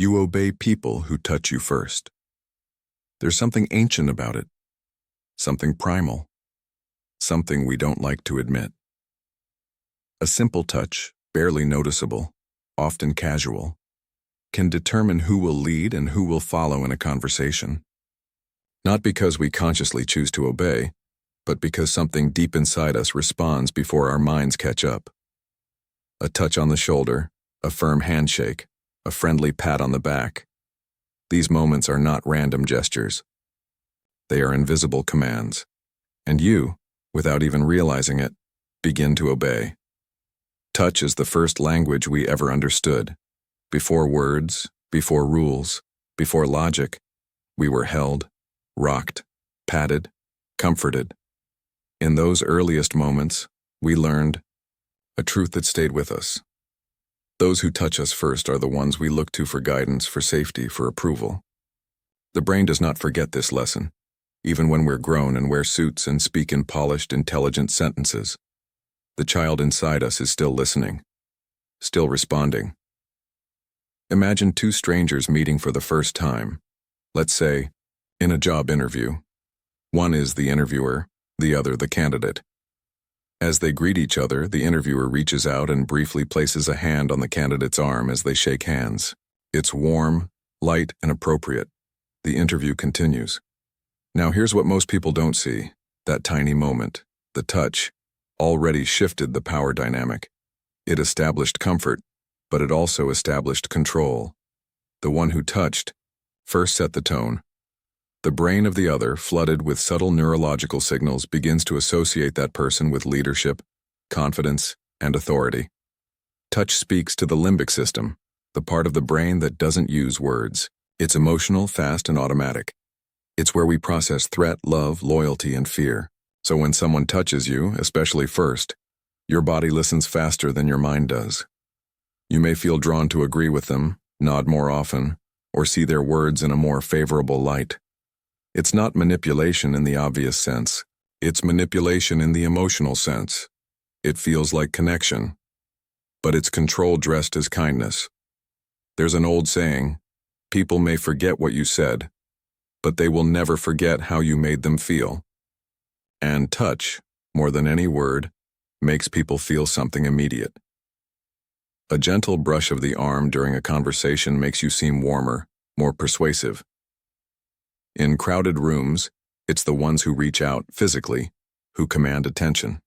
You obey people who touch you first. There's something ancient about it, something primal, something we don't like to admit. A simple touch, barely noticeable, often casual, can determine who will lead and who will follow in a conversation. Not because we consciously choose to obey, but because something deep inside us responds before our minds catch up. A touch on the shoulder, a firm handshake, a friendly pat on the back. These moments are not random gestures. They are invisible commands. And you, without even realizing it, begin to obey. Touch is the first language we ever understood. Before words, before rules, before logic, we were held, rocked, patted, comforted. In those earliest moments, we learned a truth that stayed with us. Those who touch us first are the ones we look to for guidance, for safety, for approval. The brain does not forget this lesson, even when we're grown and wear suits and speak in polished, intelligent sentences. The child inside us is still listening, still responding. Imagine two strangers meeting for the first time, let's say, in a job interview. One is the interviewer, the other the candidate. As they greet each other, the interviewer reaches out and briefly places a hand on the candidate's arm as they shake hands. It's warm, light, and appropriate. The interview continues. Now here's what most people don't see. That tiny moment, the touch, already shifted the power dynamic. It established comfort, but it also established control. The one who touched first set the tone. The brain of the other, flooded with subtle neurological signals, begins to associate that person with leadership, confidence, and authority. Touch speaks to the limbic system, the part of the brain that doesn't use words. It's emotional, fast, and automatic. It's where we process threat, love, loyalty, and fear. So when someone touches you, especially first, your body listens faster than your mind does. You may feel drawn to agree with them, nod more often, or see their words in a more favorable light. It's not manipulation in the obvious sense. It's manipulation in the emotional sense. It feels like connection, but it's control dressed as kindness. There's an old saying, people may forget what you said, but they will never forget how you made them feel. And touch, more than any word, makes people feel something immediate. A gentle brush of the arm during a conversation makes you seem warmer, more persuasive. In crowded rooms, it's the ones who reach out physically who command attention.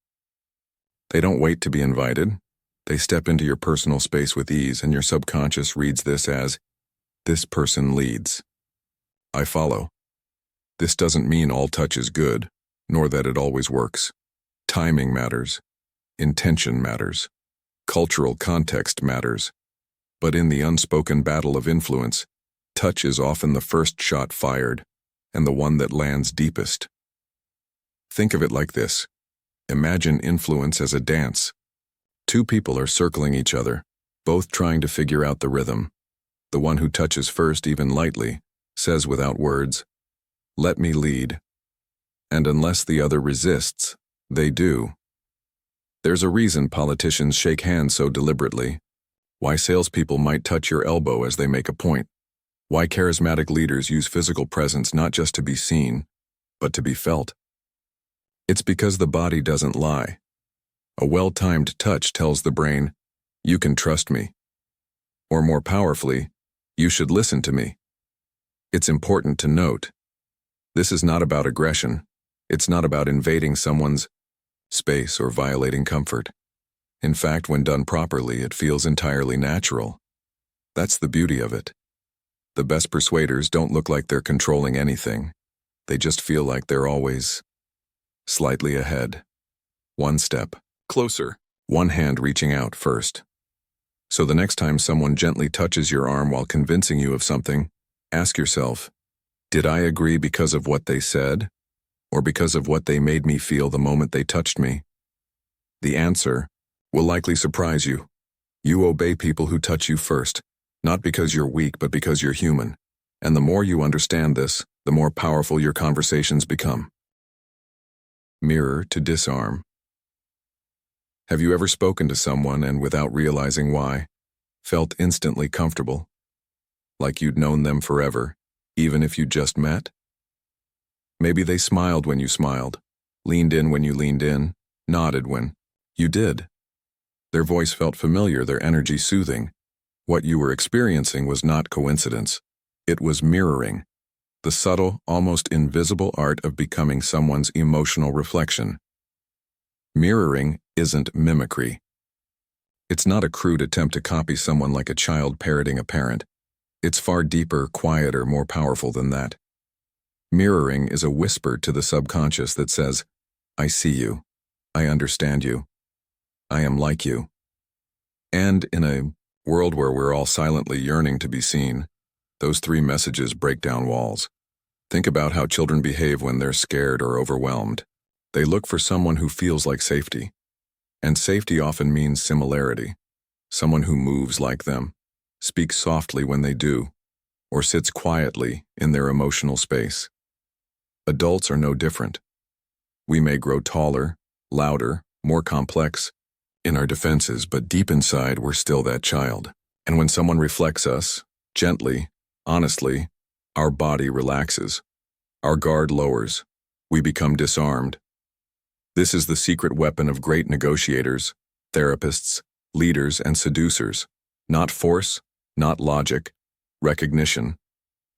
They don't wait to be invited. They step into your personal space with ease, and your subconscious reads this as, this person leads. I follow. This doesn't mean all touch is good, nor that it always works. Timing matters. Intention matters. Cultural context matters. But in the unspoken battle of influence, touch is often the first shot fired, and the one that lands deepest. Think of it like this. Imagine influence as a dance. Two people are circling each other, both trying to figure out the rhythm. The one who touches first, even lightly, says without words, "Let me lead." And unless the other resists, they do. There's a reason politicians shake hands so deliberately. Why salespeople might touch your elbow as they make a point. Why charismatic leaders use physical presence not just to be seen, but to be felt. It's because the body doesn't lie. A well-timed touch tells the brain, you can trust me. Or more powerfully, you should listen to me. It's important to note, this is not about aggression. It's not about invading someone's space or violating comfort. In fact, when done properly, it feels entirely natural. That's the beauty of it. The best persuaders don't look like they're controlling anything. They just feel like they're always slightly ahead. One step closer, one hand reaching out first. So the next time someone gently touches your arm while convincing you of something, ask yourself, did I agree because of what they said, or because of what they made me feel the moment they touched me? The answer will likely surprise you. You obey people who touch you first, not because you're weak, but because you're human. And the more you understand this, the more powerful your conversations become. Mirror to disarm. Have you ever spoken to someone and, without realizing why, felt instantly comfortable? like you'd known them forever, even if you just met? Maybe they smiled when you smiled, leaned in when you leaned in, nodded when you did. Their voice felt familiar, their energy soothing. What you were experiencing was not coincidence. It was mirroring, the subtle, almost invisible art of becoming someone's emotional reflection. Mirroring isn't mimicry. It's not a crude attempt to copy someone like a child parroting a parent. It's far deeper, quieter, more powerful than that. Mirroring is a whisper to the subconscious that says, I see you. I understand you. I am like you. And in a world where we're all silently yearning to be seen, those three messages break down walls. Think about how children behave when they're scared or overwhelmed. They look for someone who feels like safety. And safety often means similarity. Someone who moves like them, speaks softly when they do, or sits quietly in their emotional space. Adults are no different. We may grow taller, louder, more complex in our defenses, but deep inside we're still that child. And when someone reflects us, gently, honestly, our body relaxes. Our guard lowers. We become disarmed. This is the secret weapon of great negotiators, therapists, leaders, and seducers. Not force, not logic, recognition.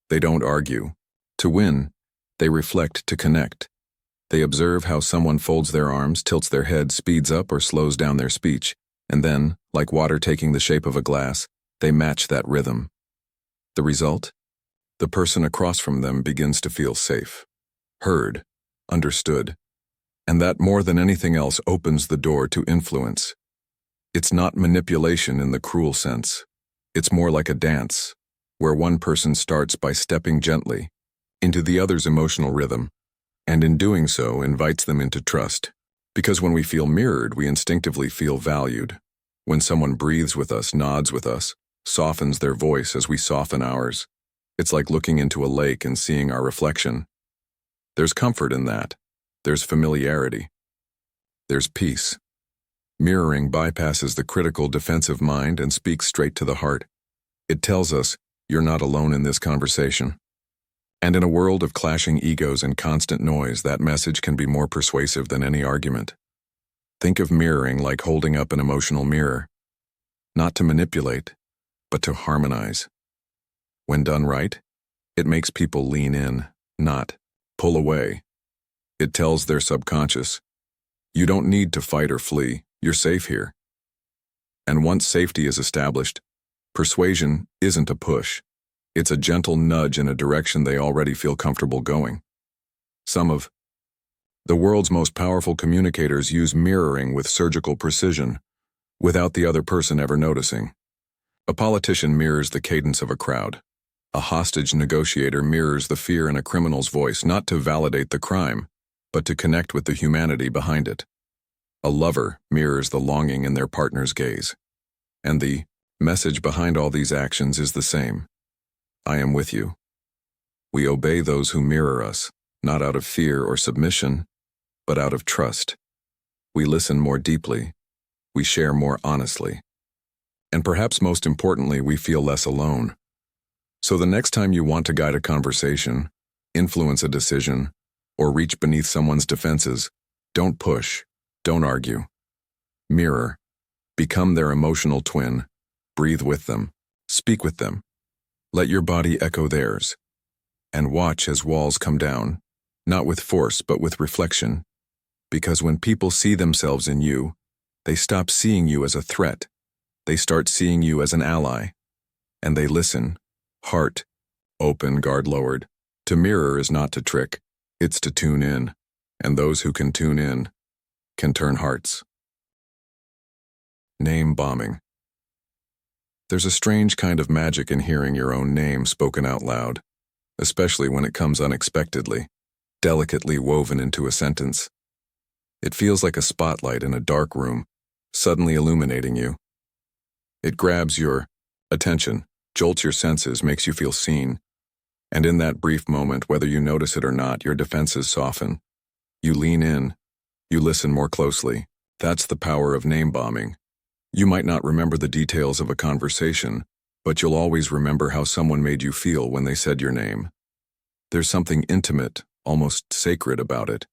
They don't argue. To win, they reflect to connect. They observe how someone folds their arms, tilts their head, speeds up or slows down their speech, and then, like water taking the shape of a glass, they match that rhythm. The result? The person across from them begins to feel safe, heard, understood, and that more than anything else opens the door to influence. It's not manipulation in the cruel sense. It's more like a dance, where one person starts by stepping gently into the other's emotional rhythm, and in doing so invites them into trust. Because when we feel mirrored, we instinctively feel valued. When someone breathes with us, nods with us, softens their voice as we soften ours, it's like looking into a lake and seeing our reflection. There's comfort in that. There's familiarity. There's peace. Mirroring bypasses the critical defensive mind and speaks straight to the heart. It tells us, you're not alone in this conversation. And in a world of clashing egos and constant noise, that message can be more persuasive than any argument. Think of mirroring like holding up an emotional mirror. Not to manipulate, but to harmonize. When done right, it makes people lean in, not pull away. It tells their subconscious, you don't need to fight or flee, you're safe here. And once safety is established, persuasion isn't a push. It's a gentle nudge in a direction they already feel comfortable going. Some of the world's most powerful communicators use mirroring with surgical precision, without the other person ever noticing. A politician mirrors the cadence of a crowd. A hostage negotiator mirrors the fear in a criminal's voice, not to validate the crime, but to connect with the humanity behind it. A lover mirrors the longing in their partner's gaze. And the message behind all these actions is the same. I am with you. We obey those who mirror us, not out of fear or submission, but out of trust. We listen more deeply. We share more honestly. And perhaps most importantly, we feel less alone. So the next time you want to guide a conversation, influence a decision, or reach beneath someone's defenses, don't push, don't argue. Mirror. Become their emotional twin. Breathe with them. Speak with them. Let your body echo theirs. And watch as walls come down, not with force but with reflection. Because when people see themselves in you, they stop seeing you as a threat. They start seeing you as an ally. And they listen, heart open, guard lowered. To mirror is not to trick, it's to tune in. And those who can tune in can turn hearts. Name bombing. There's a strange kind of magic in hearing your own name spoken out loud, especially when it comes unexpectedly, delicately woven into a sentence. It feels like a spotlight in a dark room, suddenly illuminating you. It grabs your attention, jolts your senses, makes you feel seen. And in that brief moment, whether you notice it or not, your defenses soften. You lean in. You listen more closely. That's the power of name bombing. You might not remember the details of a conversation, but you'll always remember how someone made you feel when they said your name. There's something intimate, almost sacred about it.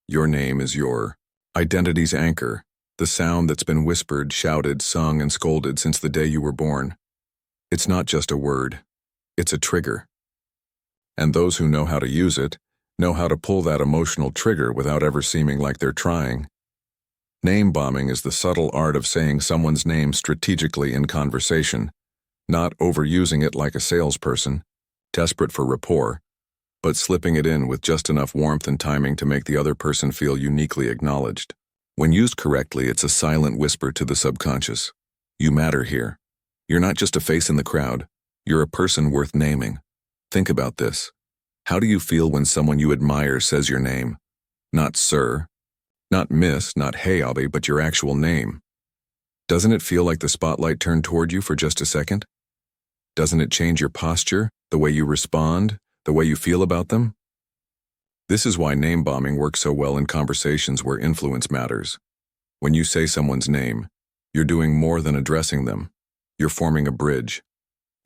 Your name is your identity's anchor, the sound that's been whispered, shouted, sung, and scolded since the day you were born. It's not just a word, it's a trigger. And those who know how to use it know how to pull that emotional trigger without ever seeming like they're trying. Name bombing is the subtle art of saying someone's name strategically in conversation, not overusing it like a salesperson, desperate for rapport, but slipping it in with just enough warmth and timing to make the other person feel uniquely acknowledged. When used correctly, it's a silent whisper to the subconscious. You matter here. You're not just a face in the crowd. You're a person worth naming. Think about this. How do you feel when someone you admire says your name? Not sir, not miss, not hey Abby, but your actual name. Doesn't it feel like the spotlight turned toward you for just a second? Doesn't it change your posture, the way you respond, the way you feel about them? This is why name bombing works so well in conversations where influence matters. When you say someone's name, you're doing more than addressing them. You're forming a bridge.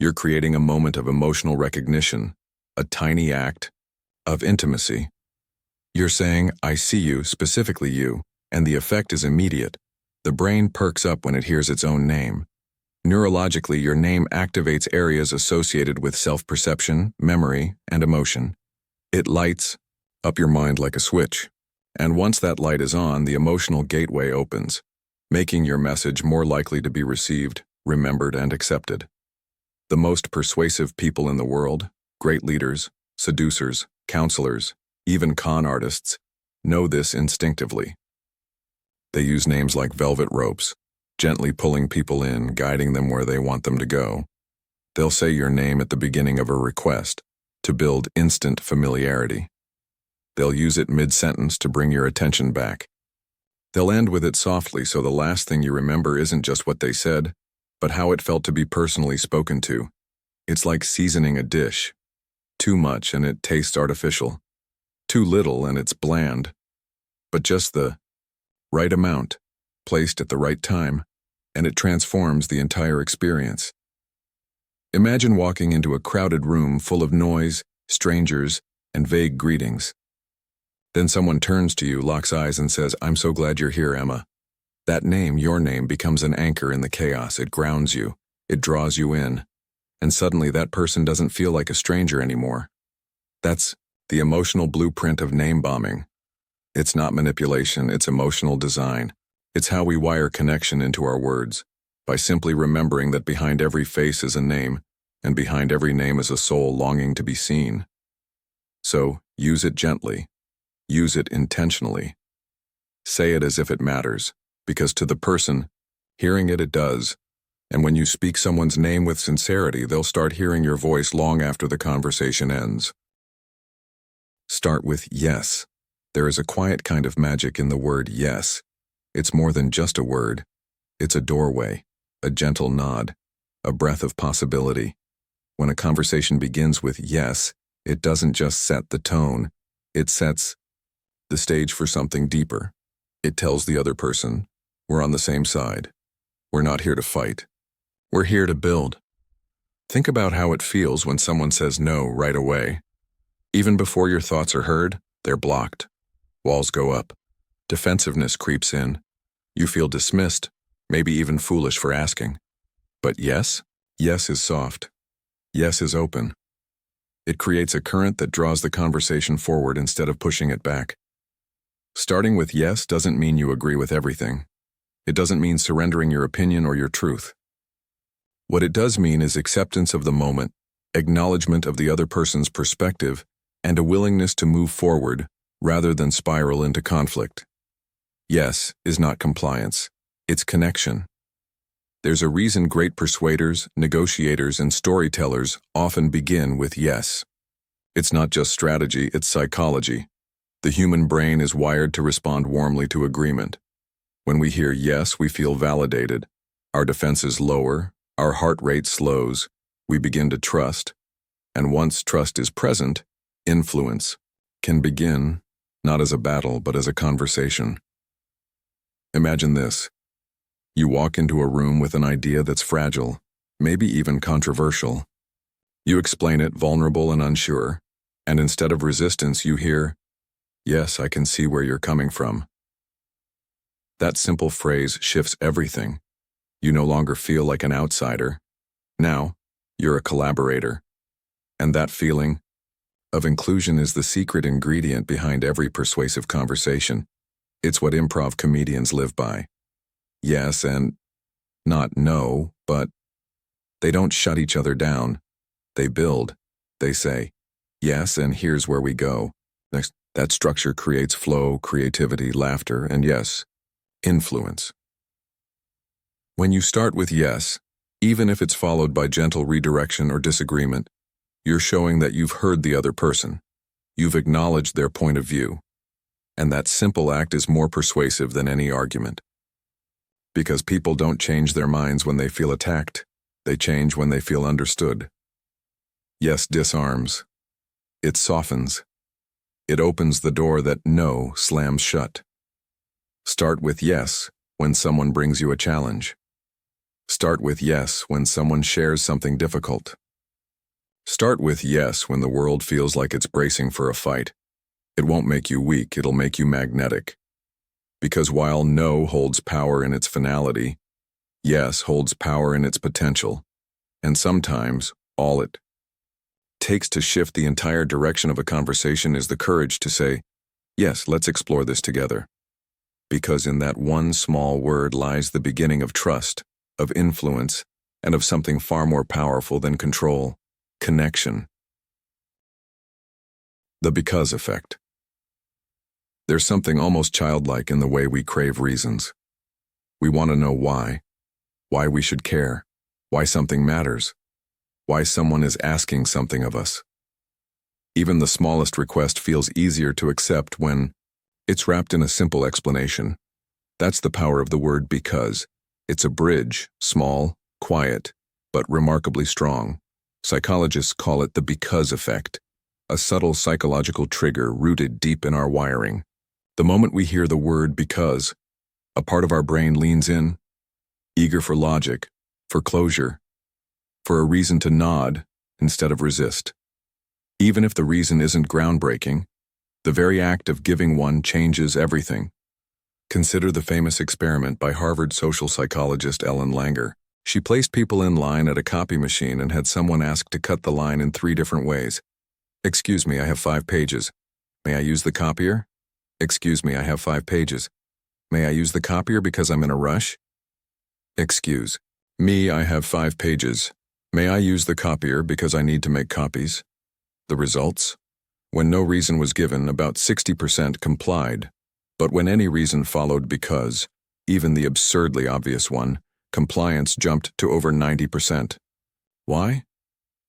You're creating a moment of emotional recognition, a tiny act of intimacy. You're saying, I see you, specifically you, and the effect is immediate. The brain perks up when it hears its own name. Neurologically, your name activates areas associated with self-perception, memory, and emotion. It lights up your mind like a switch. And once that light is on, the emotional gateway opens, making your message more likely to be received, remembered, and accepted. The most persuasive people in the world, great leaders, seducers, counselors, even con artists, know this instinctively. They use names like velvet ropes, gently pulling people in, guiding them where they want them to go. They'll say your name at the beginning of a request to build instant familiarity. They'll use it mid-sentence to bring your attention back. They'll end with it softly so the last thing you remember isn't just what they said, but how it felt to be personally spoken to. It's like seasoning a dish. Too much and it tastes artificial. Too little and it's bland. But just the right amount, placed at the right time, and it transforms the entire experience. Imagine walking into a crowded room full of noise, strangers, and vague greetings. Then someone turns to you, locks eyes, and says, I'm so glad you're here, Emma. That name, your name, becomes an anchor in the chaos. It grounds you. It draws you in. And suddenly that person doesn't feel like a stranger anymore. That's the emotional blueprint of name bombing. It's not manipulation, it's emotional design. It's how we wire connection into our words, by simply remembering that behind every face is a name, and behind every name is a soul longing to be seen. So, use it gently. Use it intentionally. Say it as if it matters, because to the person, hearing it does. And when you speak someone's name with sincerity, they'll start hearing your voice long after the conversation ends. Start with yes. There is a quiet kind of magic in the word yes. It's more than just a word. It's a doorway, a gentle nod, a breath of possibility. When a conversation begins with yes, it doesn't just set the tone. It sets the stage for something deeper. It tells the other person, we're on the same side. We're not here to fight. We're here to build. Think about how it feels when someone says no right away. Even before your thoughts are heard, they're blocked. Walls go up. Defensiveness creeps in. You feel dismissed, maybe even foolish for asking. But yes? Yes is soft. Yes is open. It creates a current that draws the conversation forward instead of pushing it back. Starting with yes doesn't mean you agree with everything. It doesn't mean surrendering your opinion or your truth. What it does mean is acceptance of the moment, acknowledgement of the other person's perspective, and a willingness to move forward rather than spiral into conflict. Yes is not compliance. It's connection. There's a reason great persuaders, negotiators, and storytellers often begin with yes. It's not just strategy, it's psychology. The human brain is wired to respond warmly to agreement. When we hear yes, we feel validated. Our defenses lower, our heart rate slows, we begin to trust. And once trust is present, influence can begin, not as a battle, but as a conversation. Imagine this. You walk into a room with an idea that's fragile, maybe even controversial. You explain it vulnerable and unsure, and instead of resistance you hear, "Yes, I can see where you're coming from." That simple phrase shifts everything. You no longer feel like an outsider. Now, you're a collaborator. And that feeling of inclusion is the secret ingredient behind every persuasive conversation. It's what improv comedians live by. Yes and not no, but they don't shut each other down. They build. They say, "Yes, and here's where we go." Next, that structure creates flow, creativity, laughter, and yes, influence. When you start with yes, even if it's followed by gentle redirection or disagreement, you're showing that you've heard the other person. You've acknowledged their point of view. And that simple act is more persuasive than any argument. Because people don't change their minds when they feel attacked. They change when they feel understood. Yes disarms. It softens. It opens the door that no slams shut. Start with yes when someone brings you a challenge. Start with yes when someone shares something difficult. Start with yes when the world feels like it's bracing for a fight. It won't make you weak, it'll make you magnetic. Because while no holds power in its finality, yes holds power in its potential. And sometimes, all it takes to shift the entire direction of a conversation is the courage to say, "Yes, let's explore this together." Because in that one small word lies the beginning of trust, of influence, and of something far more powerful than control, connection. The because effect. There's something almost childlike in the way we crave reasons. We want to know why we should care, why something matters, why someone is asking something of us. Even the smallest request feels easier to accept when it's wrapped in a simple explanation. That's the power of the word because. It's a bridge, small, quiet, but remarkably strong. Psychologists call it the because effect, a subtle psychological trigger rooted deep in our wiring. The moment we hear the word because, a part of our brain leans in, eager for logic, for closure, for a reason to nod instead of resist. Even if the reason isn't groundbreaking, the very act of giving one changes everything. Consider the famous experiment by Harvard social psychologist Ellen Langer. She placed people in line at a copy machine and had someone ask to cut the line in 3 different ways. "Excuse me, I have 5 pages. May I use the copier?" "Excuse me, I have 5 pages. May I use the copier because I'm in a rush?" "Excuse me, I have 5 pages. May I use the copier because I need to make copies?" The results? When no reason was given, about 60% complied. But when any reason followed because, even the absurdly obvious one, compliance jumped to over 90%. Why?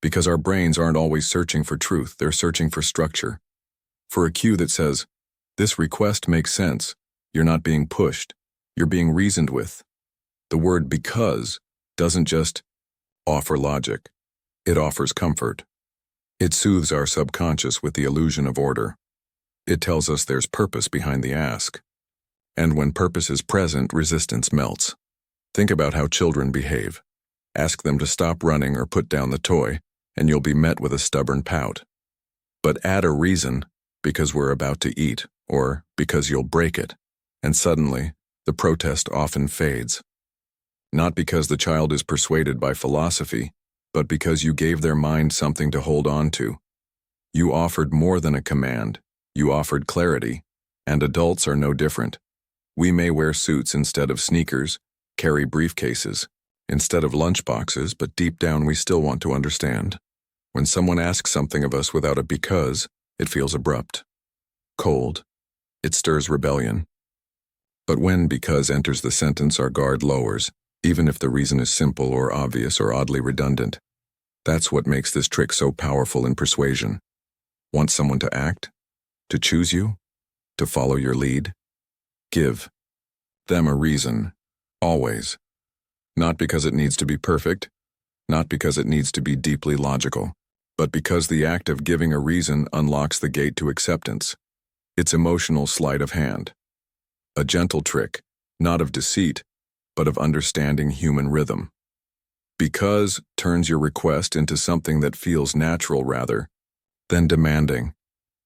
Because our brains aren't always searching for truth, they're searching for structure. For a cue that says, "This request makes sense. You're not being pushed. You're being reasoned with." The word because doesn't just offer logic. It offers comfort. It soothes our subconscious with the illusion of order. It tells us there's purpose behind the ask. And when purpose is present, resistance melts. Think about how children behave. Ask them to stop running or put down the toy, and you'll be met with a stubborn pout. But add a reason, because we're about to eat, or because you'll break it, and suddenly, the protest often fades. Not because the child is persuaded by philosophy, but because you gave their mind something to hold on to. You offered more than a command. You offered clarity, and adults are no different. We may wear suits instead of sneakers, carry briefcases instead of lunchboxes, but deep down we still want to understand. When someone asks something of us without a because, it feels abrupt, cold. It stirs rebellion. But when because enters the sentence, our guard lowers, even if the reason is simple or obvious or oddly redundant. That's what makes this trick so powerful in persuasion. Want someone to act? To choose you? To follow your lead? Give them a reason, always. Not because it needs to be perfect, not because it needs to be deeply logical, but because the act of giving a reason unlocks the gate to acceptance. It's emotional sleight of hand. A gentle trick, not of deceit, but of understanding human rhythm. Because turns your request into something that feels natural rather than demanding.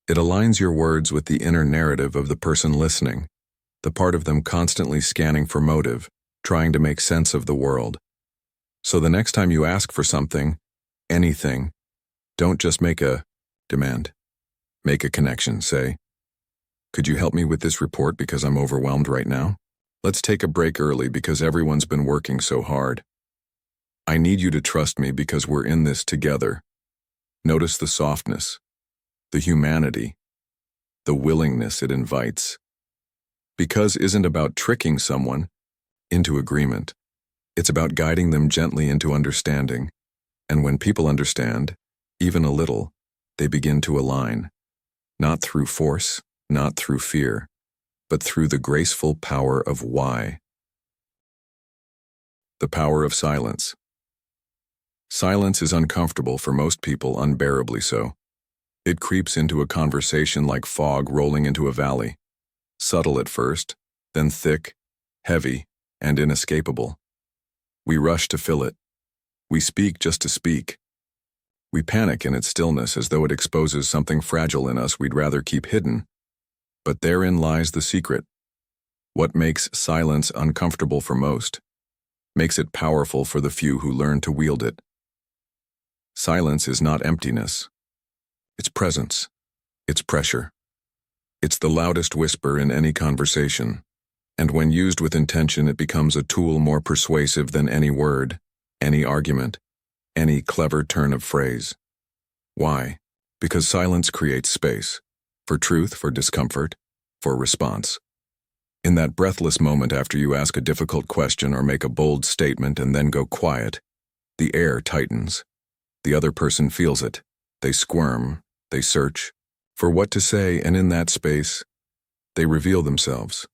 It aligns your words with the inner narrative of the person listening, the part of them constantly scanning for motive, trying to make sense of the world. So the next time you ask for something, anything, don't just make a demand. Make a connection, say, "Could you help me with this report because I'm overwhelmed right now? Let's take a break early because everyone's been working so hard. I need you to trust me because we're in this together." Notice the softness, the humanity, the willingness it invites. Because isn't about tricking someone into agreement. It's about guiding them gently into understanding. And when people understand, even a little, they begin to align. Not through force, not through fear, but through the graceful power of why. The power of silence. Silence is uncomfortable for most people, unbearably so. It creeps into a conversation like fog rolling into a valley. Subtle at first, then thick, heavy, and inescapable. We rush to fill it. We speak just to speak. We panic in its stillness as though it exposes something fragile in us we'd rather keep hidden. But therein lies the secret. What makes silence uncomfortable for most makes it powerful for the few who learn to wield it. Silence is not emptiness. It's presence. It's pressure. It's the loudest whisper in any conversation. And when used with intention, it becomes a tool more persuasive than any word, any argument, any clever turn of phrase. Why? Because silence creates space. For truth, for discomfort, for response. In that breathless moment after you ask a difficult question or make a bold statement and then go quiet, the air tightens. The other person feels it. They squirm, they search for what to say, and in that space, they reveal themselves.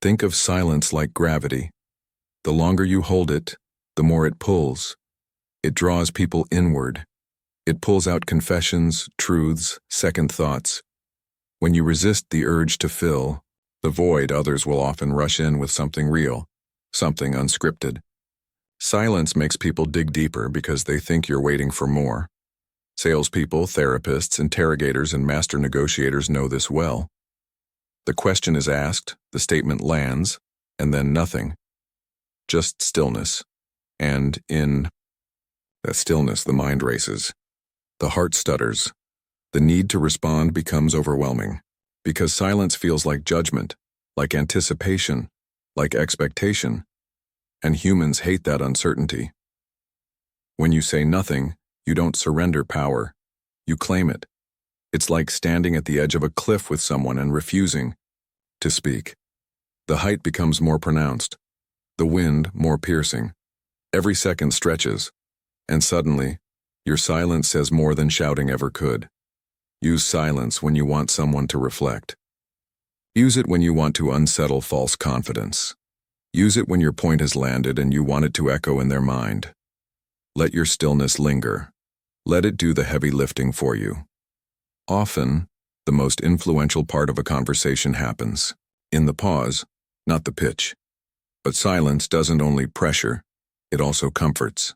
Think of silence like gravity. The longer you hold it, the more it pulls. It draws people inward. It pulls out confessions, truths, second thoughts. When you resist the urge to fill the void, others will often rush in with something real, something unscripted. Silence makes people dig deeper because they think you're waiting for more. Salespeople, therapists, interrogators, and master negotiators know this well. The question is asked, the statement lands, and then nothing. Just stillness. And in that stillness, the mind races. The heart stutters. The need to respond becomes overwhelming. Because silence feels like judgment, like anticipation, like expectation. And humans hate that uncertainty. When you say nothing, you don't surrender power. You claim it. It's like standing at the edge of a cliff with someone and refusing to speak. The height becomes more pronounced, the wind more piercing. Every second stretches, and suddenly, your silence says more than shouting ever could. Use silence when you want someone to reflect. Use it when you want to unsettle false confidence. Use it when your point has landed and you want it to echo in their mind. Let your stillness linger. Let it do the heavy lifting for you. Often, the most influential part of a conversation happens in the pause, not the pitch. But silence doesn't only pressure, it also comforts.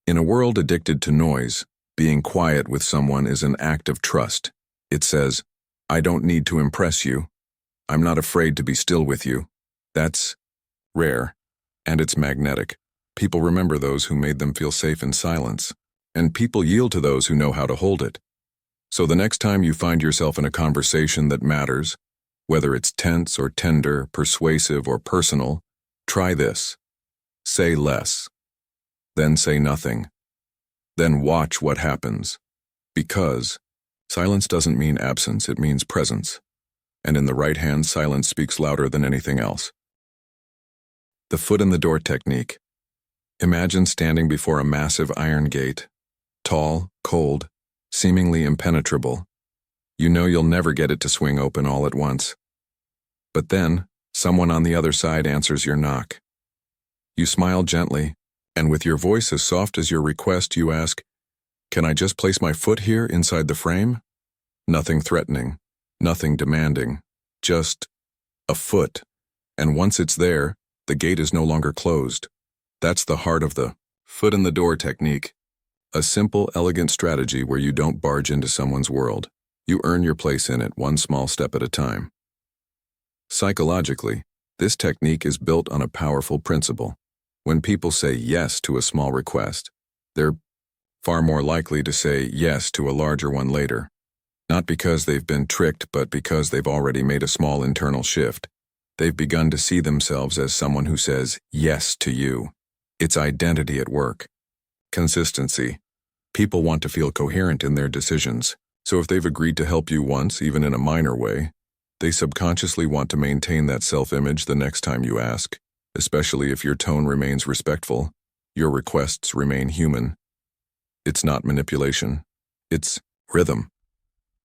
In a world addicted to noise, being quiet with someone is an act of trust. It says, "I don't need to impress you. I'm not afraid to be still with you." That's rare, and it's magnetic. People remember those who made them feel safe in silence, and people yield to those who know how to hold it. So the next time you find yourself in a conversation that matters, whether it's tense or tender, persuasive or personal, try this. Say less. Then say nothing. Then watch what happens. Because silence doesn't mean absence, it means presence. And in the right hand, silence speaks louder than anything else. The foot in the door technique. Imagine standing before a massive iron gate. Tall, cold, seemingly impenetrable. You know you'll never get it to swing open all at once. But then, someone on the other side answers your knock. You smile gently, and with your voice as soft as your request, you ask, "Can I just place my foot here inside the frame?" Nothing threatening, nothing demanding, just a foot. And once it's there, the gate is no longer closed. That's the heart of the foot in the door technique. A simple, elegant strategy where you don't barge into someone's world. You earn your place in it one small step at a time. Psychologically, this technique is built on a powerful principle. When people say yes to a small request, they're far more likely to say yes to a larger one later. Not because they've been tricked, but because they've already made a small internal shift. They've begun to see themselves as someone who says yes to you. It's identity at work. Consistency. People want to feel coherent in their decisions, so if they've agreed to help you once, even in a minor way, they subconsciously want to maintain that self-image the next time you ask, especially if your tone remains respectful, your requests remain human. It's not manipulation. It's rhythm.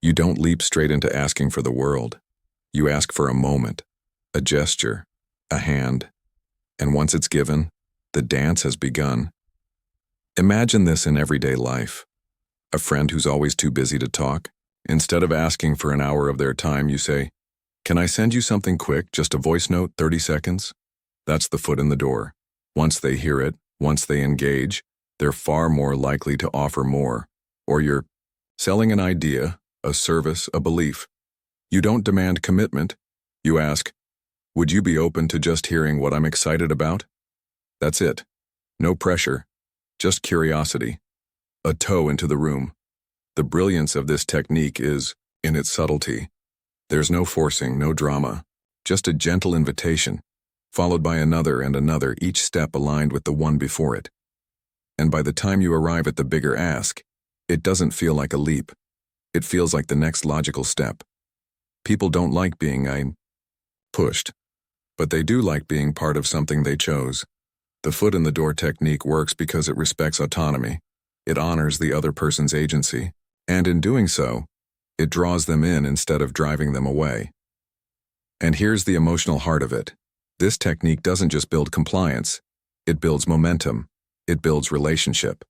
You don't leap straight into asking for the world. You ask for a moment, a gesture, a hand, and once it's given, the dance has begun. Imagine this in everyday life. A friend who's always too busy to talk. Instead of asking for an hour of their time, you say, "Can I send you something quick, just a voice note, 30 seconds? That's the foot in the door. Once they hear it, once they engage, they're far more likely to offer more. Or you're selling an idea, a service, a belief. You don't demand commitment. You ask, "Would you be open to just hearing what I'm excited about?" That's it. No pressure, just curiosity. A toe into the room. The brilliance of this technique is in its subtlety. There's no forcing, no drama, just a gentle invitation, followed by another and another, each step aligned with the one before it. And by the time you arrive at the bigger ask, it doesn't feel like a leap. It feels like the next logical step. People don't like being pushed, but they do like being part of something they chose. The foot in the door technique works because it respects autonomy. It honors the other person's agency, and in doing so, it draws them in instead of driving them away. And here's the emotional heart of it. This technique doesn't just build compliance, it builds momentum, it builds relationship.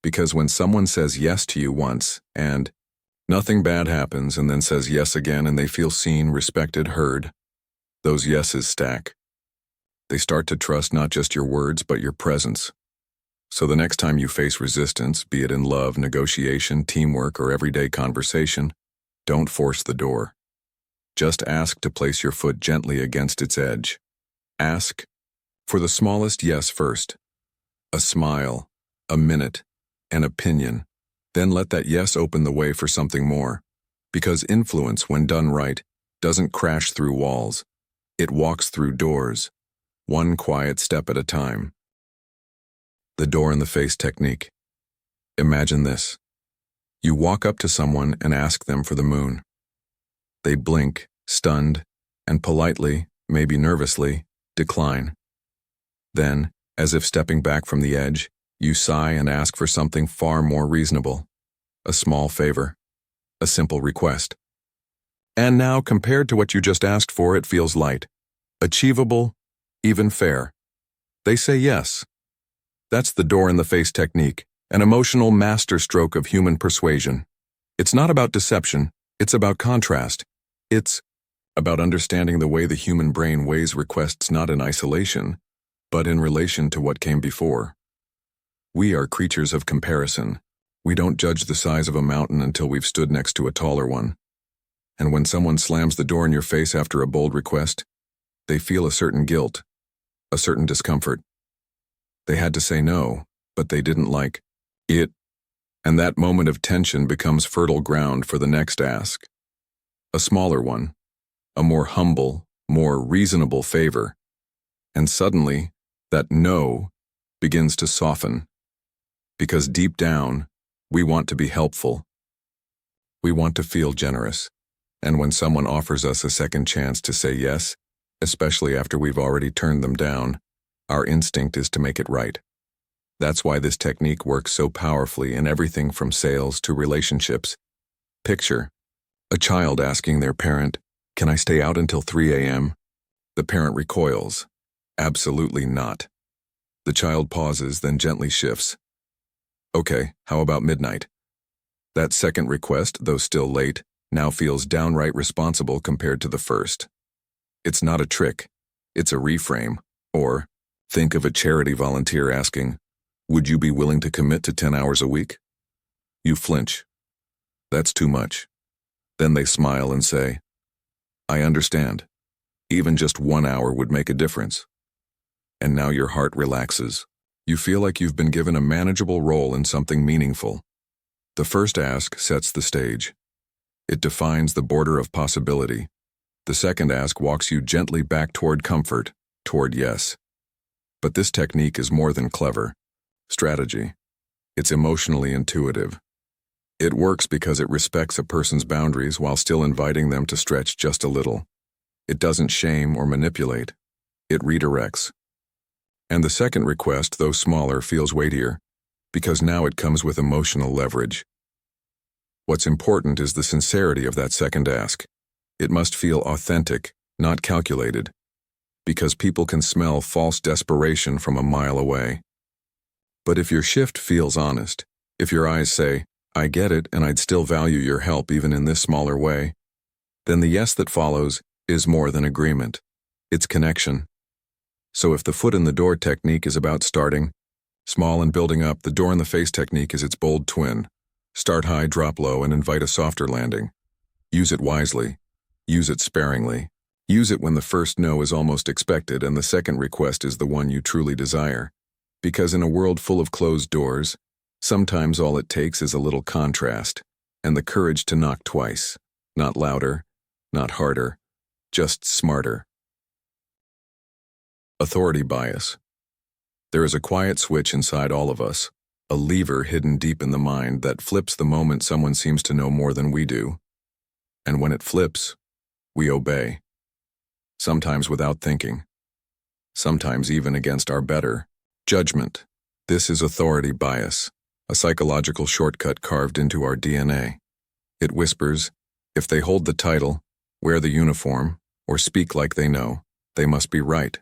Because when someone says yes to you once, and nothing bad happens, and then says yes again, and they feel seen, respected, heard, those yeses stack. They start to trust not just your words, but your presence. So the next time you face resistance, be it in love, negotiation, teamwork, or everyday conversation, don't force the door. Just ask to place your foot gently against its edge. Ask for the smallest yes first. A smile, a minute, an opinion. Then let that yes open the way for something more. Because influence, when done right, doesn't crash through walls. It walks through doors. One quiet step at a time. The door-in-the-face technique. Imagine this. You walk up to someone and ask them for the moon. They blink, stunned, and politely, maybe nervously, decline. Then, as if stepping back from the edge, you sigh and ask for something far more reasonable. A small favor. A simple request. And now, compared to what you just asked for, it feels light. Achievable, even fair. They say yes. That's the door-in-the-face technique, an emotional masterstroke of human persuasion. It's not about deception, it's about contrast. It's about understanding the way the human brain weighs requests not in isolation, but in relation to what came before. We are creatures of comparison. We don't judge the size of a mountain until we've stood next to a taller one. And when someone slams the door in your face after a bold request, they feel a certain guilt, a certain discomfort. They had to say no, but they didn't like it, and that moment of tension becomes fertile ground for the next ask. A smaller one, a more humble, more reasonable favor, and suddenly, that no begins to soften. Because deep down, we want to be helpful. We want to feel generous, and when someone offers us a second chance to say yes, especially after we've already turned them down, our instinct is to make it right. That's why this technique works so powerfully in everything from sales to relationships. Picture a child asking their parent, "Can I stay out until 3 a.m.? The parent recoils. Absolutely not. The child pauses, then gently shifts. Okay, how about midnight? That second request, though still late, now feels downright responsible compared to the first. It's not a trick. It's a reframe, or Think of a charity volunteer asking, "Would you be willing to commit to 10 hours a week?" You flinch. That's too much. Then they smile and say, "I understand. Even just 1 hour would make a difference." And now your heart relaxes. You feel like you've been given a manageable role in something meaningful. The first ask sets the stage. It defines the border of possibility. The second ask walks you gently back toward comfort, toward yes. But this technique is more than clever strategy. It's emotionally intuitive. It works because it respects a person's boundaries while still inviting them to stretch just a little. It doesn't shame or manipulate. It redirects. And the second request, though smaller, feels weightier, because now it comes with emotional leverage. What's important is the sincerity of that second ask. It must feel authentic, not calculated, because people can smell false desperation from a mile away. But if your shift feels honest, if your eyes say, "I get it and I'd still value your help even in this smaller way," then the yes that follows is more than agreement. It's connection. So if the foot in the door technique is about starting small and building up, the door in the face technique is its bold twin. Start high, drop low, and invite a softer landing. Use it wisely. Use it sparingly. Use it when the first no is almost expected and the second request is the one you truly desire. Because in a world full of closed doors, sometimes all it takes is a little contrast and the courage to knock twice. Not louder, not harder, just smarter. Authority bias. There is a quiet switch inside all of us, a lever hidden deep in the mind that flips the moment someone seems to know more than we do. And when it flips, we obey. Sometimes without thinking. Sometimes even against our better judgment. This is authority bias, a psychological shortcut carved into our DNA. It whispers, if they hold the title, wear the uniform, or speak like they know, they must be right.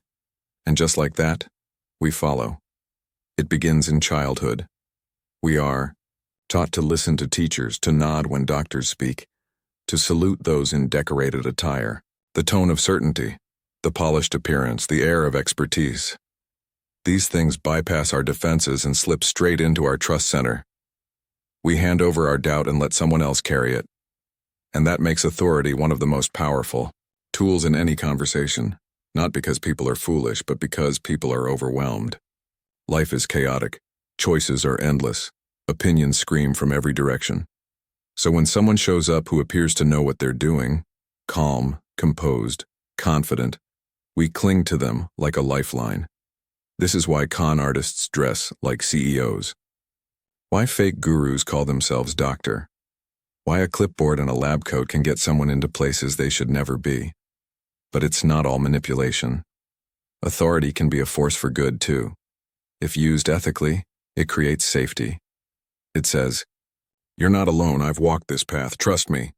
And just like that, we follow. It begins in childhood. We are taught to listen to teachers, to nod when doctors speak, to salute those in decorated attire, the tone of certainty, the polished appearance, the air of expertise. These things bypass our defenses and slip straight into our trust center. We hand over our doubt and let someone else carry it. And that makes authority one of the most powerful tools in any conversation, not because people are foolish, but because people are overwhelmed. Life is chaotic. Choices are endless. Opinions scream from every direction. So when someone shows up who appears to know what they're doing, calm, composed, confident, we cling to them like a lifeline. This is why con artists dress like CEOs. Why fake gurus call themselves doctor. Why a clipboard and a lab coat can get someone into places they should never be. But it's not all manipulation. Authority can be a force for good, too. If used ethically, it creates safety. It says, "You're not alone, I've walked this path, trust me."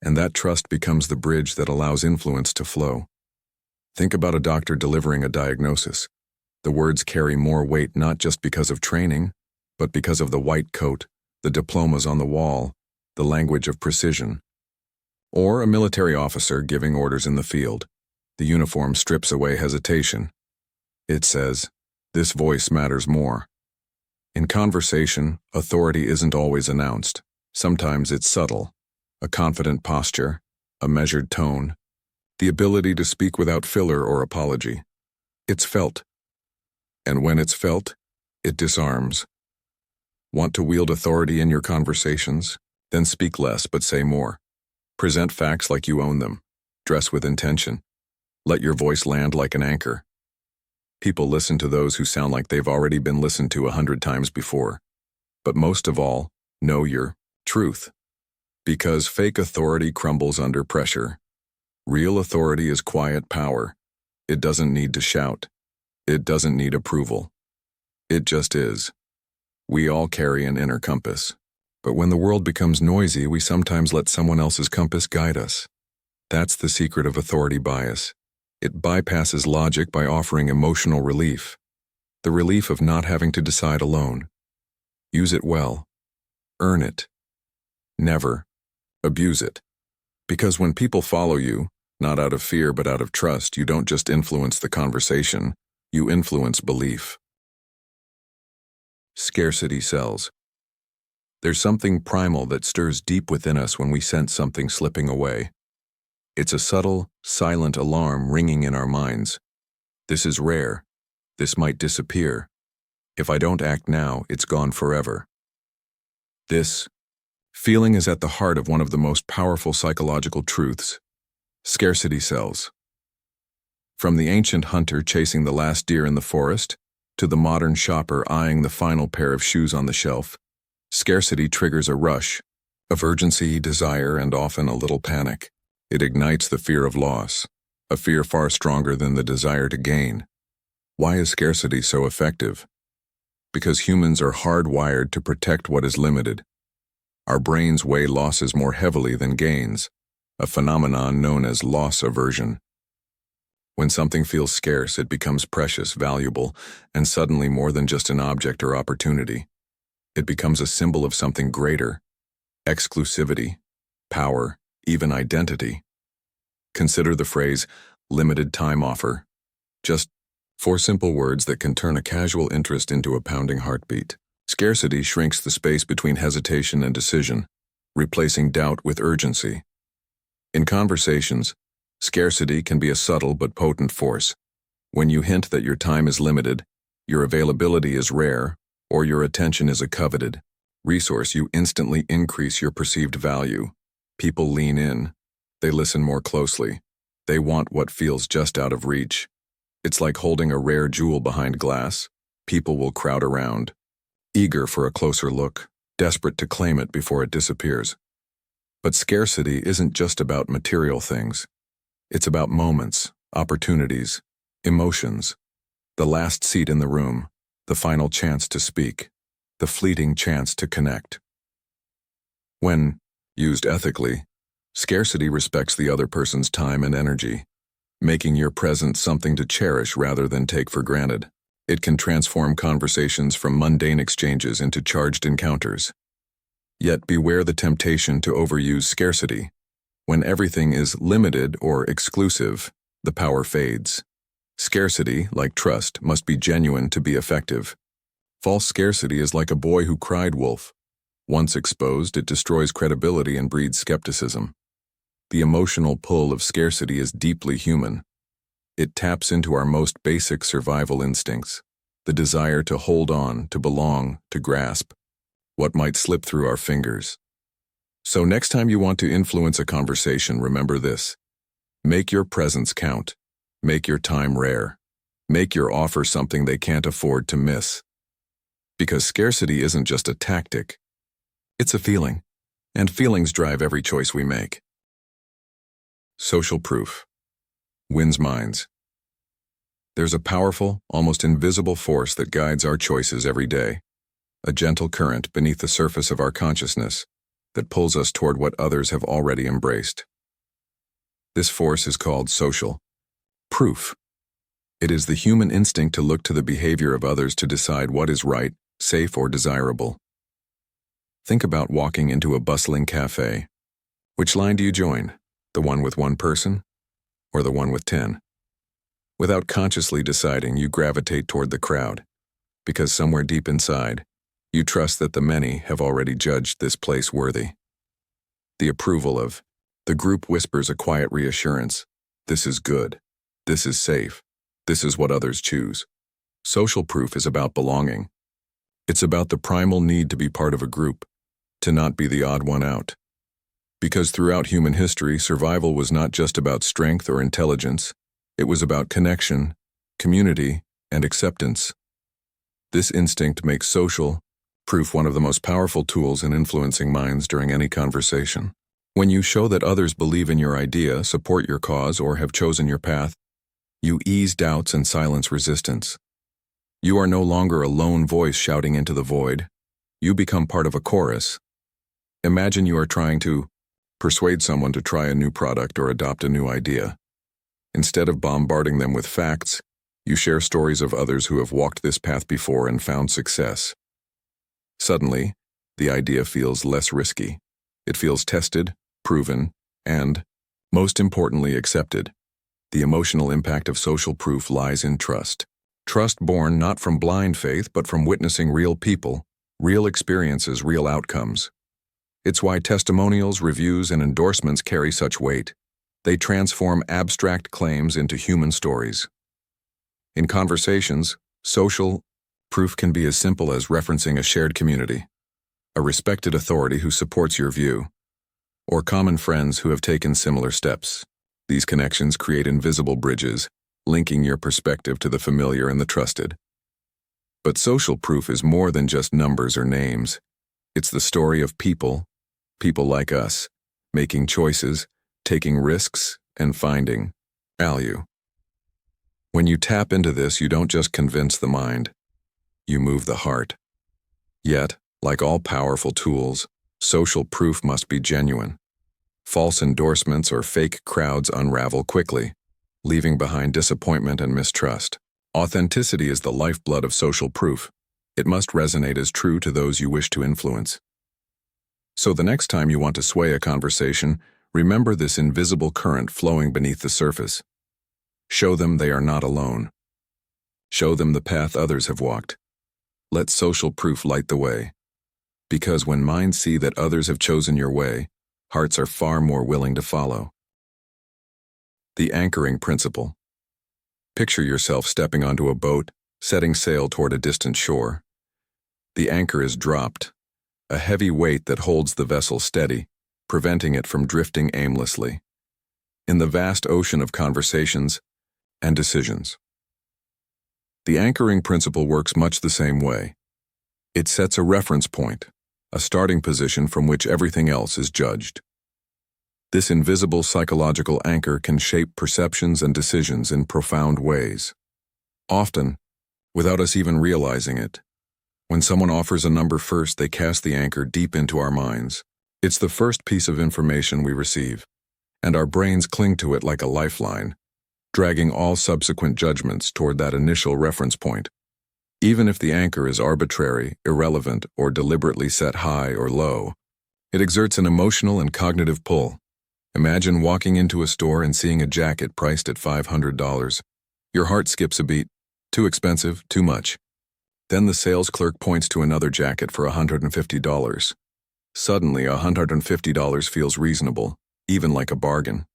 And that trust becomes the bridge that allows influence to flow. Think about a doctor delivering a diagnosis. The words carry more weight not just because of training, but because of the white coat, the diplomas on the wall, the language of precision. Or a military officer giving orders in the field. The uniform strips away hesitation. It says, "This voice matters more." In conversation, authority isn't always announced. Sometimes it's subtle. A confident posture, a measured tone, the ability to speak without filler or apology. It's felt. And when it's felt, it disarms. Want to wield authority in your conversations? Then speak less but say more. Present facts like you own them. Dress with intention. Let your voice land like an anchor. People listen to those who sound like they've already been listened to 100 times before. But most of all, know your truth. Because fake authority crumbles under pressure. Real authority is quiet power. It doesn't need to shout. It doesn't need approval. It just is. We all carry an inner compass. But when the world becomes noisy, we sometimes let someone else's compass guide us. That's the secret of authority bias. It bypasses logic by offering emotional relief. The relief of not having to decide alone. Use it well. Earn it. Never abuse it. Because when people follow you, not out of fear but out of trust, you don't just influence the conversation, you influence belief. Scarcity sells. There's something primal that stirs deep within us when we sense something slipping away. It's a subtle, silent alarm ringing in our minds. This is rare. This might disappear. If I don't act now, it's gone forever. This feeling is at the heart of one of the most powerful psychological truths. Scarcity sells. From the ancient hunter chasing the last deer in the forest, to the modern shopper eyeing the final pair of shoes on the shelf, scarcity triggers a rush of urgency, desire, and often a little panic. It ignites the fear of loss, a fear far stronger than the desire to gain. Why is scarcity so effective? Because humans are hardwired to protect what is limited. Our brains weigh losses more heavily than gains, a phenomenon known as loss aversion. When something feels scarce, it becomes precious, valuable, and suddenly more than just an object or opportunity. It becomes a symbol of something greater: exclusivity, power, even identity. Consider the phrase, limited time offer. Just 4 simple words that can turn a casual interest into a pounding heartbeat. Scarcity shrinks the space between hesitation and decision, replacing doubt with urgency. In conversations, scarcity can be a subtle but potent force. When you hint that your time is limited, your availability is rare, or your attention is a coveted resource, you instantly increase your perceived value. People lean in. They listen more closely. They want what feels just out of reach. It's like holding a rare jewel behind glass. People will crowd around, eager for a closer look, desperate to claim it before it disappears. But scarcity isn't just about material things. It's about moments, opportunities, emotions. The last seat in the room, the final chance to speak, the fleeting chance to connect. When used ethically, scarcity respects the other person's time and energy, making your presence something to cherish rather than take for granted. It can transform conversations from mundane exchanges into charged encounters. Yet beware the temptation to overuse scarcity. When everything is limited or exclusive, the power fades. Scarcity, like trust, must be genuine to be effective. False scarcity is like a boy who cried wolf. Once exposed, it destroys credibility and breeds skepticism. The emotional pull of scarcity is deeply human. It taps into our most basic survival instincts, the desire to hold on, to belong, to grasp what might slip through our fingers. So next time you want to influence a conversation, remember this. Make your presence count. Make your time rare. Make your offer something they can't afford to miss. Because scarcity isn't just a tactic. It's a feeling, and feelings drive every choice we make. Social proof wins minds. There's a powerful, almost invisible force that guides our choices every day, a gentle current beneath the surface of our consciousness that pulls us toward what others have already embraced. This force is called social proof. It is the human instinct to look to the behavior of others to decide what is right, safe, or desirable. Think about walking into a bustling cafe. Which line do you join? The one with 1 person, or the one with 10? Without consciously deciding, you gravitate toward the crowd, because somewhere deep inside, you trust that the many have already judged this place worthy. The approval of the group whispers a quiet reassurance. This is good. This is safe. This is what others choose. Social proof is about belonging. It's about the primal need to be part of a group, to not be the odd one out. Because throughout human history, survival was not just about strength or intelligence. It was about connection, community, and acceptance. This instinct makes social proof one of the most powerful tools in influencing minds during any conversation. When you show that others believe in your idea, support your cause, or have chosen your path, you ease doubts and silence resistance. You are no longer a lone voice shouting into the void. You become part of a chorus. Imagine you are trying to persuade someone to try a new product or adopt a new idea. Instead of bombarding them with facts, you share stories of others who have walked this path before and found success. Suddenly, the idea feels less risky. It feels tested, proven, and, most importantly, accepted. The emotional impact of social proof lies in trust. Trust born not from blind faith, but from witnessing real people, real experiences, real outcomes. It's why testimonials, reviews, and endorsements carry such weight. They transform abstract claims into human stories. In conversations, social proof can be as simple as referencing a shared community, a respected authority who supports your view, or common friends who have taken similar steps. These connections create invisible bridges, linking your perspective to the familiar and the trusted. But social proof is more than just numbers or names. It's the story of people like us, making choices, taking risks, and finding value. When you tap into this, you don't just convince the mind, you move the heart. Yet, like all powerful tools, social proof must be genuine. False endorsements or fake crowds unravel quickly, leaving behind disappointment and mistrust. Authenticity is the lifeblood of social proof. It must resonate as true to those you wish to influence. So the next time you want to sway a conversation, remember this invisible current flowing beneath the surface. Show them they are not alone. Show them the path others have walked. Let social proof light the way. Because when minds see that others have chosen your way, hearts are far more willing to follow. The anchoring principle. Picture yourself stepping onto a boat, setting sail toward a distant shore. The anchor is dropped, a heavy weight that holds the vessel steady, preventing it from drifting aimlessly. In the vast ocean of conversations and decisions. The anchoring principle works much the same way. It sets a reference point, a starting position from which everything else is judged. This invisible psychological anchor can shape perceptions and decisions in profound ways. Often, without us even realizing it, when someone offers a number first, they cast the anchor deep into our minds. It's the first piece of information we receive, and our brains cling to it like a lifeline, dragging all subsequent judgments toward that initial reference point. Even if the anchor is arbitrary, irrelevant, or deliberately set high or low, it exerts an emotional and cognitive pull. Imagine walking into a store and seeing a jacket priced at $500. Your heart skips a beat. Too expensive, too much. Then the sales clerk points to another jacket for $150. Suddenly, $150 feels reasonable, even like a bargain.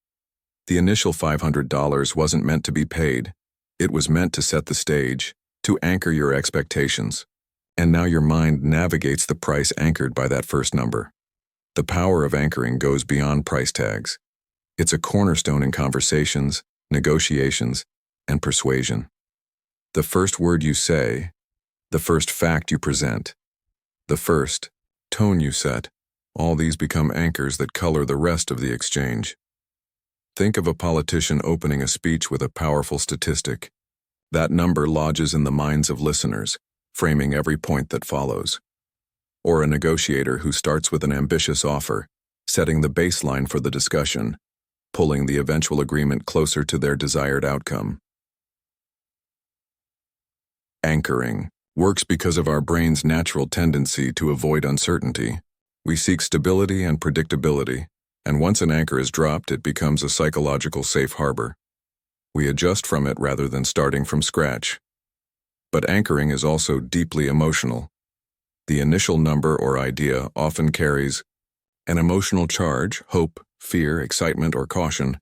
The initial $500 wasn't meant to be paid. It was meant to set the stage, to anchor your expectations. And now your mind navigates the price anchored by that first number. The power of anchoring goes beyond price tags. It's a cornerstone in conversations, negotiations, and persuasion. The first word you say, the first fact you present, the first tone you set, all these become anchors that color the rest of the exchange. Think of a politician opening a speech with a powerful statistic. That number lodges in the minds of listeners, framing every point that follows. Or a negotiator who starts with an ambitious offer, setting the baseline for the discussion, pulling the eventual agreement closer to their desired outcome. Anchoring works because of our brain's natural tendency to avoid uncertainty. We seek stability and predictability, and once an anchor is dropped, it becomes a psychological safe harbor. We adjust from it rather than starting from scratch. But anchoring is also deeply emotional. The initial number or idea often carries an emotional charge, hope, fear, excitement, or caution,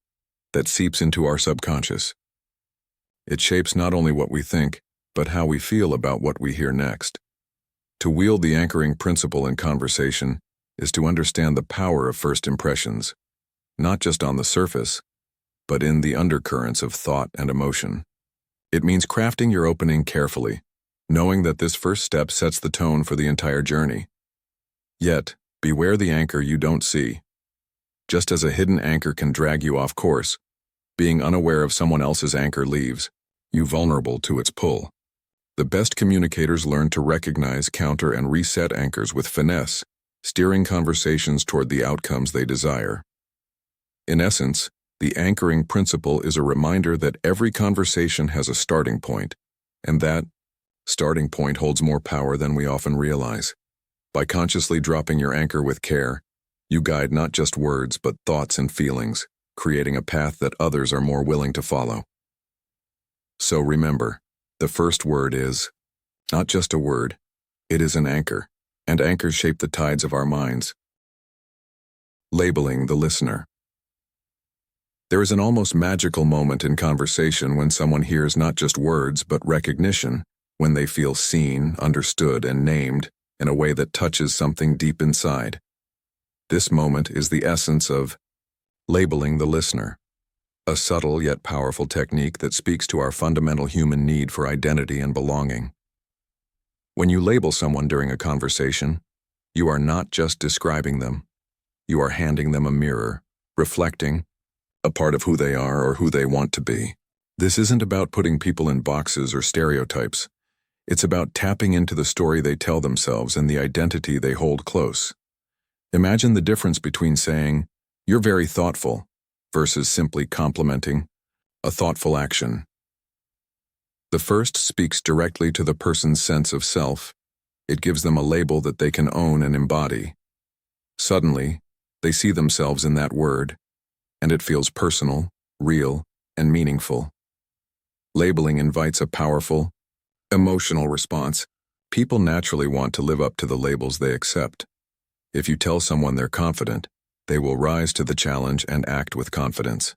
that seeps into our subconscious. It shapes not only what we think, but how we feel about what we hear next. To wield the anchoring principle in conversation is to understand the power of first impressions, not just on the surface, but in the undercurrents of thought and emotion. It means crafting your opening carefully, knowing that this first step sets the tone for the entire journey. Yet, beware the anchor you don't see. Just as a hidden anchor can drag you off course, being unaware of someone else's anchor leaves you vulnerable to its pull. The best communicators learn to recognize, counter, and reset anchors with finesse, steering conversations toward the outcomes they desire. In essence, the anchoring principle is a reminder that every conversation has a starting point, and that starting point holds more power than we often realize. By consciously dropping your anchor with care, you guide not just words but thoughts and feelings, creating a path that others are more willing to follow. So remember, The first word is not just a word, it is an anchor, and anchors shape the tides of our minds. Labeling the listener. There is an almost magical moment in conversation when someone hears not just words but recognition, when they feel seen, understood, and named in a way that touches something deep inside. This moment is the essence of labeling the listener, a subtle yet powerful technique that speaks to our fundamental human need for identity and belonging. When you label someone during a conversation, you are not just describing them. You are handing them a mirror, reflecting a part of who they are or who they want to be. This isn't about putting people in boxes or stereotypes. It's about tapping into the story they tell themselves and the identity they hold close. Imagine the difference between saying, "You're very thoughtful," versus simply complimenting a thoughtful action. The first speaks directly to the person's sense of self. It gives them a label that they can own and embody. Suddenly, they see themselves in that word, and it feels personal, real, and meaningful. Labeling invites a powerful, emotional response. People naturally want to live up to the labels they accept. If you tell someone they're confident, they will rise to the challenge and act with confidence.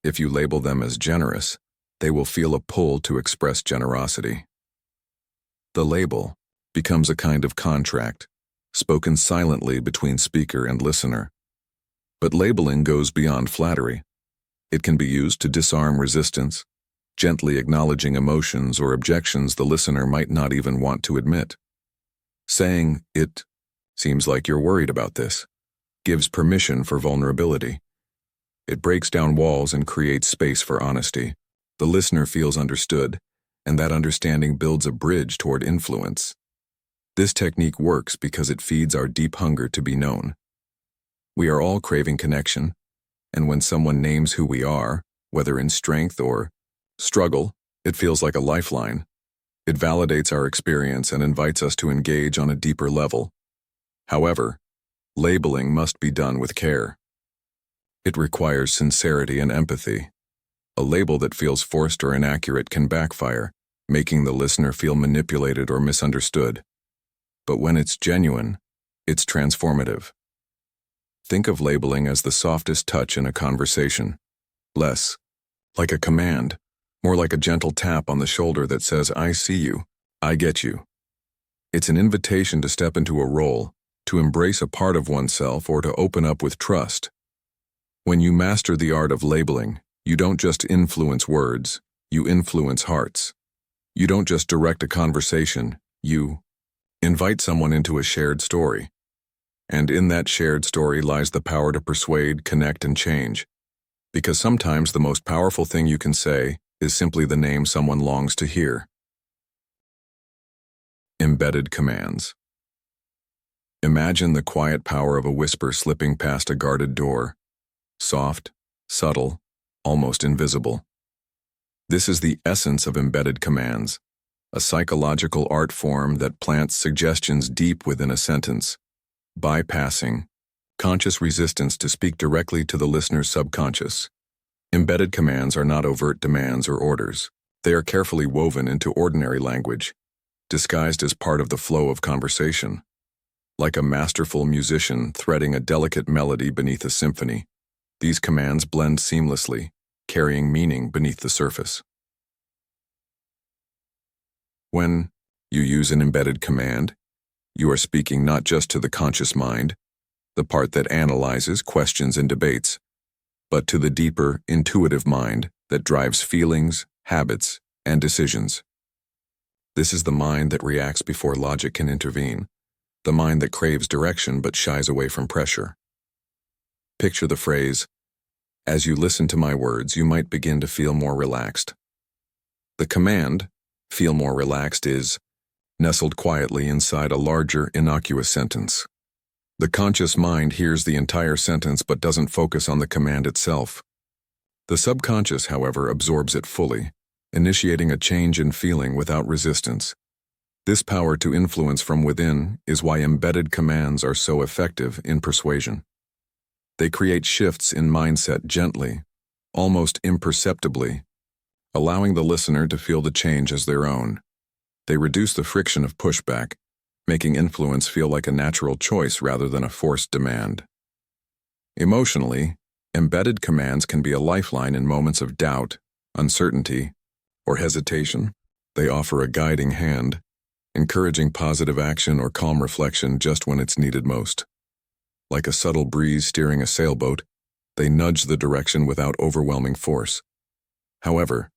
If you label them as generous, they will feel a pull to express generosity. The label becomes a kind of contract, spoken silently between speaker and listener. But labeling goes beyond flattery. It can be used to disarm resistance, gently acknowledging emotions or objections the listener might not even want to admit. Saying, "It seems like you're worried about this," gives permission for vulnerability. It breaks down walls and creates space for honesty. The listener feels understood, and that understanding builds a bridge toward influence. This technique works because it feeds our deep hunger to be known. We are all craving connection, and when someone names who we are, whether in strength or struggle, it feels like a lifeline. It validates our experience and invites us to engage on a deeper level. However, labeling must be done with care. It requires sincerity and empathy. A label that feels forced or inaccurate can backfire, making the listener feel manipulated or misunderstood. But when it's genuine, it's transformative. Think of labeling as the softest touch in a conversation. Less like a command, more like a gentle tap on the shoulder that says, "I see you, I get you." It's an invitation to step into a role, to embrace a part of oneself, or to open up with trust. When you master the art of labeling, you don't just influence words, you influence hearts. You don't just direct a conversation, you invite someone into a shared story. And in that shared story lies the power to persuade, connect, and change. Because sometimes the most powerful thing you can say is simply the name someone longs to hear. Embedded commands. Imagine the quiet power of a whisper slipping past a guarded door. Soft, subtle, almost invisible. This is the essence of embedded commands, a psychological art form that plants suggestions deep within a sentence, bypassing conscious resistance to speak directly to the listener's subconscious. Embedded commands are not overt demands or orders. They are carefully woven into ordinary language, disguised as part of the flow of conversation. Like a masterful musician threading a delicate melody beneath a symphony, these commands blend seamlessly, carrying meaning beneath the surface. When you use an embedded command, you are speaking not just to the conscious mind, the part that analyzes, questions, and debates, but to the deeper, intuitive mind that drives feelings, habits, and decisions. This is the mind that reacts before logic can intervene, the mind that craves direction but shies away from pressure. Picture the phrase, "As you listen to my words, you might begin to feel more relaxed." The command, "feel more relaxed," is nestled quietly inside a larger, innocuous sentence. The conscious mind hears the entire sentence but doesn't focus on the command itself. The subconscious, however, absorbs it fully, initiating a change in feeling without resistance. This power to influence from within is why embedded commands are so effective in persuasion. They create shifts in mindset gently, almost imperceptibly, allowing the listener to feel the change as their own. They reduce the friction of pushback, making influence feel like a natural choice rather than a forced demand. Emotionally, embedded commands can be a lifeline in moments of doubt, uncertainty, or hesitation. They offer a guiding hand, encouraging positive action or calm reflection just when it's needed most. Like a subtle breeze steering a sailboat, they nudge the direction without overwhelming force. However,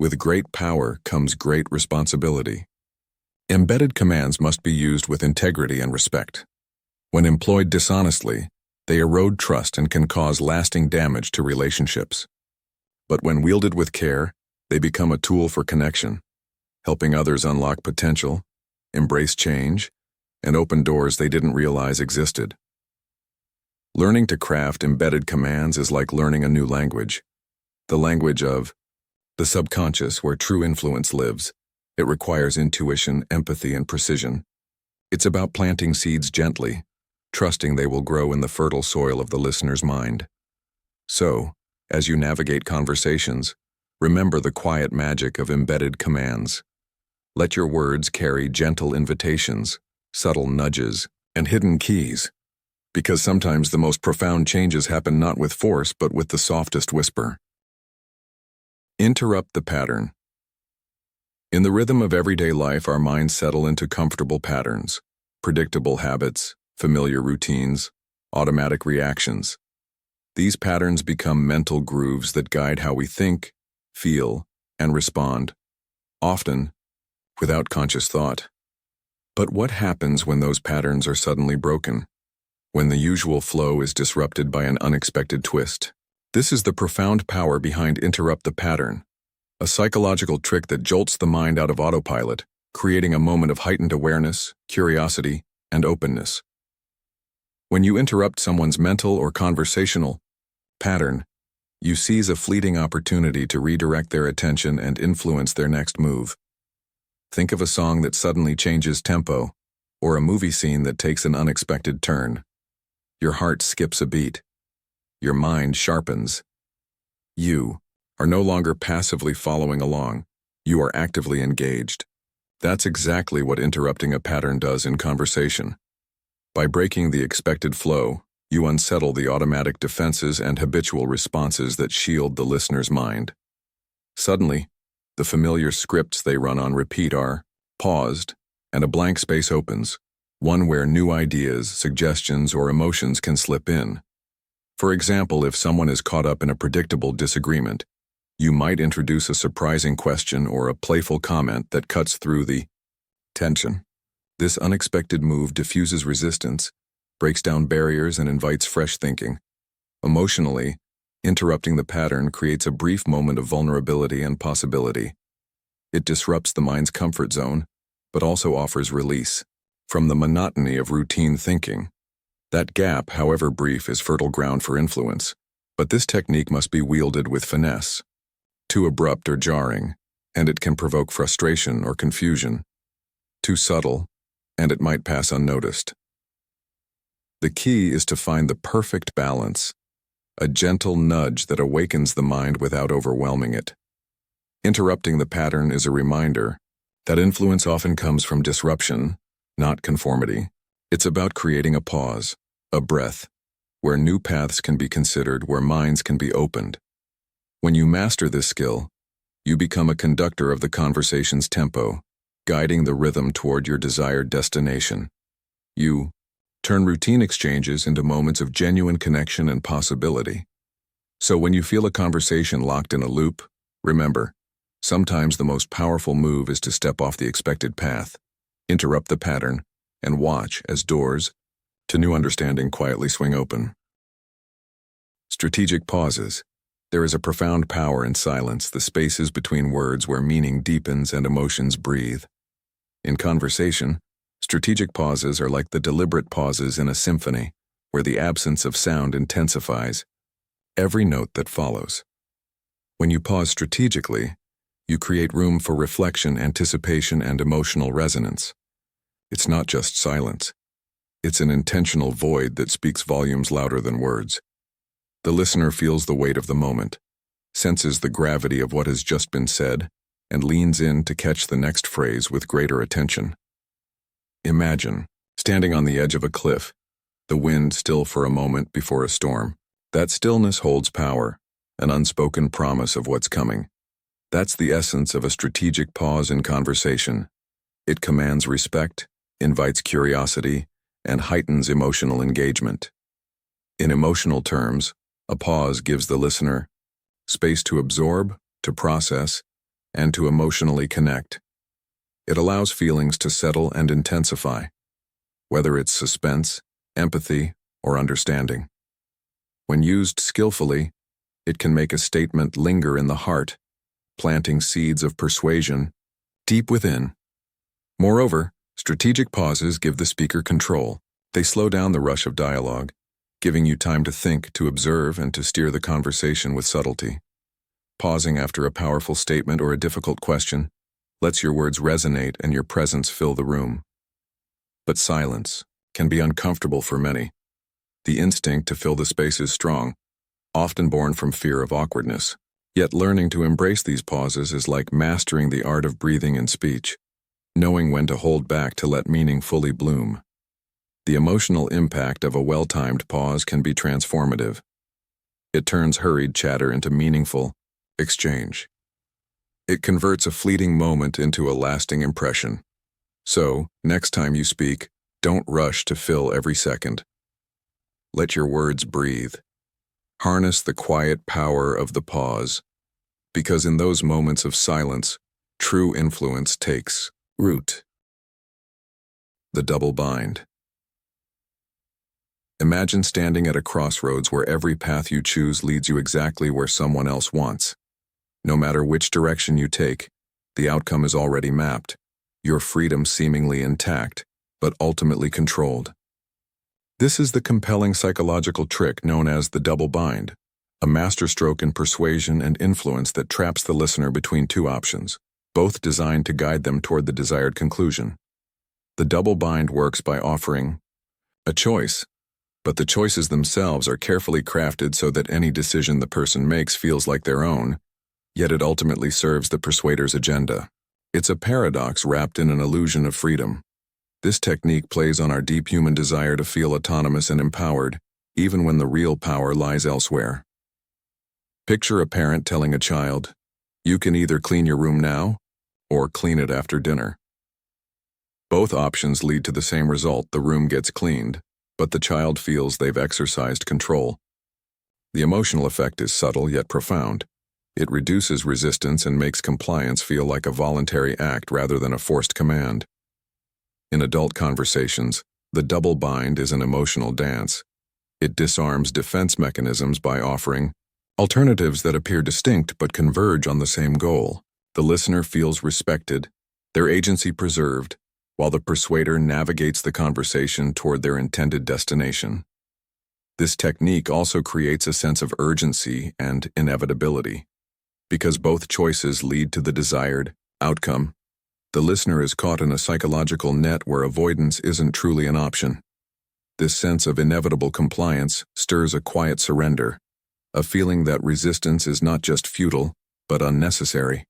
with great power comes great responsibility. Embedded commands must be used with integrity and respect. When employed dishonestly, they erode trust and can cause lasting damage to relationships. But when wielded with care, they become a tool for connection, helping others unlock potential, embrace change, and open doors they didn't realize existed. Learning to craft embedded commands is like learning a new language, the language of the subconscious where true influence lives. It requires intuition, empathy, and precision. It's about planting seeds gently, trusting they will grow in the fertile soil of the listener's mind. So, as you navigate conversations, remember the quiet magic of embedded commands. Let your words carry gentle invitations, subtle nudges, and hidden keys, because sometimes the most profound changes happen not with force but with the softest whisper. Interrupt the pattern. In the rhythm of everyday life, our minds settle into comfortable patterns, predictable habits, familiar routines, automatic reactions. These patterns become mental grooves that guide how we think, feel, and respond, often without conscious thought. But what happens when those patterns are suddenly broken? When the usual flow is disrupted by an unexpected twist? This is the profound power behind interrupt the pattern, a psychological trick that jolts the mind out of autopilot, creating a moment of heightened awareness, curiosity, and openness. When you interrupt someone's mental or conversational pattern, you seize a fleeting opportunity to redirect their attention and influence their next move. Think of a song that suddenly changes tempo, or a movie scene that takes an unexpected turn. Your heart skips a beat. Your mind sharpens. You are no longer passively following along. You are actively engaged. That's exactly what interrupting a pattern does in conversation. By breaking the expected flow, you unsettle the automatic defenses and habitual responses that shield the listener's mind. Suddenly, the familiar scripts they run on repeat are paused, and a blank space opens, one where new ideas, suggestions, or emotions can slip in. For example, if someone is caught up in a predictable disagreement, you might introduce a surprising question or a playful comment that cuts through the tension. This unexpected move diffuses resistance, breaks down barriers, and invites fresh thinking. Emotionally, interrupting the pattern creates a brief moment of vulnerability and possibility. It disrupts the mind's comfort zone, but also offers release from the monotony of routine thinking. That gap, however brief, is fertile ground for influence, but this technique must be wielded with finesse. Too abrupt or jarring, and it can provoke frustration or confusion. Too subtle, and it might pass unnoticed. The key is to find the perfect balance, a gentle nudge that awakens the mind without overwhelming it. Interrupting the pattern is a reminder that influence often comes from disruption, not conformity. It's about creating a pause, a breath, where new paths can be considered, where minds can be opened. When you master this skill, you become a conductor of the conversation's tempo, guiding the rhythm toward your desired destination. You turn routine exchanges into moments of genuine connection and possibility. So when you feel a conversation locked in a loop, remember, sometimes the most powerful move is to step off the expected path, interrupt the pattern, and watch as doors to new understanding quietly swing open. Strategic pauses. There is a profound power in silence, the spaces between words where meaning deepens and emotions breathe. In conversation, strategic pauses are like the deliberate pauses in a symphony, where the absence of sound intensifies every note that follows. When you pause strategically, you create room for reflection, anticipation, and emotional resonance. It's not just silence. It's an intentional void that speaks volumes louder than words. The listener feels the weight of the moment, senses the gravity of what has just been said, and leans in to catch the next phrase with greater attention. Imagine standing on the edge of a cliff, the wind still for a moment before a storm. That stillness holds power, an unspoken promise of what's coming. That's the essence of a strategic pause in conversation. It commands respect, invites curiosity, and heightens emotional engagement. In emotional terms, a pause gives the listener space to absorb, to process, and to emotionally connect. It allows feelings to settle and intensify, whether it's suspense, empathy, or understanding. When used skillfully, it can make a statement linger in the heart, planting seeds of persuasion deep within. Moreover, strategic pauses give the speaker control. They slow down the rush of dialogue, giving you time to think, to observe, and to steer the conversation with subtlety. Pausing after a powerful statement or a difficult question lets your words resonate and your presence fill the room. But silence can be uncomfortable for many. The instinct to fill the space is strong, often born from fear of awkwardness. Yet learning to embrace these pauses is like mastering the art of breathing in speech, knowing when to hold back to let meaning fully bloom. The emotional impact of a well-timed pause can be transformative. It turns hurried chatter into meaningful exchange. It converts a fleeting moment into a lasting impression. So, next time you speak, don't rush to fill every second. Let your words breathe. Harness the quiet power of the pause, because in those moments of silence, true influence takes root. The double bind. Imagine standing at a crossroads where every path you choose leads you exactly where someone else wants. No matter which direction you take, the outcome is already mapped, your freedom seemingly intact, but ultimately controlled. This is the compelling psychological trick known as the double bind, a masterstroke in persuasion and influence that traps the listener between two options, both designed to guide them toward the desired conclusion. The double bind works by offering a choice, but the choices themselves are carefully crafted so that any decision the person makes feels like their own, yet it ultimately serves the persuader's agenda. It's a paradox wrapped in an illusion of freedom. This technique plays on our deep human desire to feel autonomous and empowered, even when the real power lies elsewhere. Picture a parent telling a child, "You can either clean your room now, or clean it after dinner." Both options lead to the same result: the room gets cleaned, but the child feels they've exercised control. The emotional effect is subtle yet profound. It reduces resistance and makes compliance feel like a voluntary act rather than a forced command. In adult conversations, the double bind is an emotional dance. It disarms defense mechanisms by offering alternatives that appear distinct but converge on the same goal. The listener feels respected, their agency preserved, while the persuader navigates the conversation toward their intended destination. This technique also creates a sense of urgency and inevitability. Because both choices lead to the desired outcome, the listener is caught in a psychological net where avoidance isn't truly an option. This sense of inevitable compliance stirs a quiet surrender, a feeling that resistance is not just futile, but unnecessary.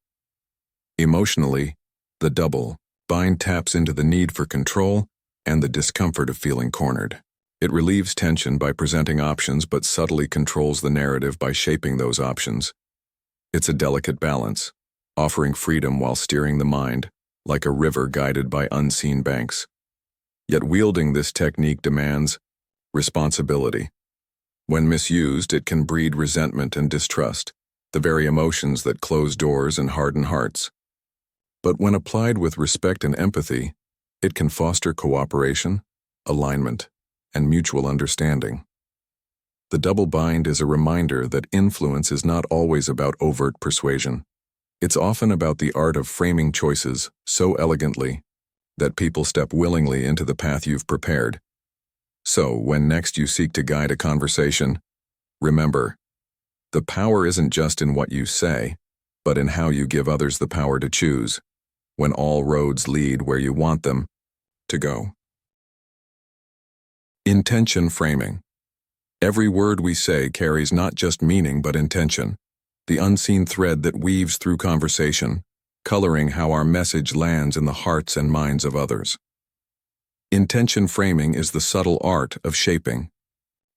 Emotionally, the double bind taps into the need for control and the discomfort of feeling cornered. It relieves tension by presenting options but subtly controls the narrative by shaping those options. It's a delicate balance, offering freedom while steering the mind, like a river guided by unseen banks. Yet wielding this technique demands responsibility. When misused, it can breed resentment and distrust, the very emotions that close doors and harden hearts. But when applied with respect and empathy, it can foster cooperation, alignment, and mutual understanding. The double bind is a reminder that influence is not always about overt persuasion. It's often about the art of framing choices so elegantly that people step willingly into the path you've prepared. So, when next you seek to guide a conversation, remember, the power isn't just in what you say, but in how you give others the power to choose, when all roads lead where you want them to go. Intention framing. Every word we say carries not just meaning but intention. the unseen thread that weaves through conversation, coloring how our message lands in the hearts and minds of others. Intention framing is the subtle art of shaping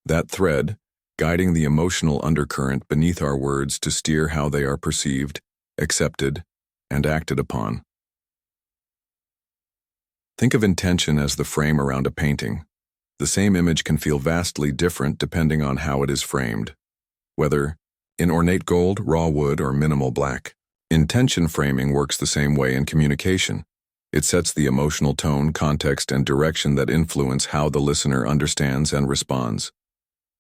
that thread, guiding the emotional undercurrent beneath our words to steer how they are perceived, accepted, and acted upon. Think of intention as the frame around a painting. The same image can feel vastly different depending on how it is framed, whether in ornate gold, raw wood, or minimal black. Intention framing works the same way in communication. It sets the emotional tone, context, and direction that influence how the listener understands and responds.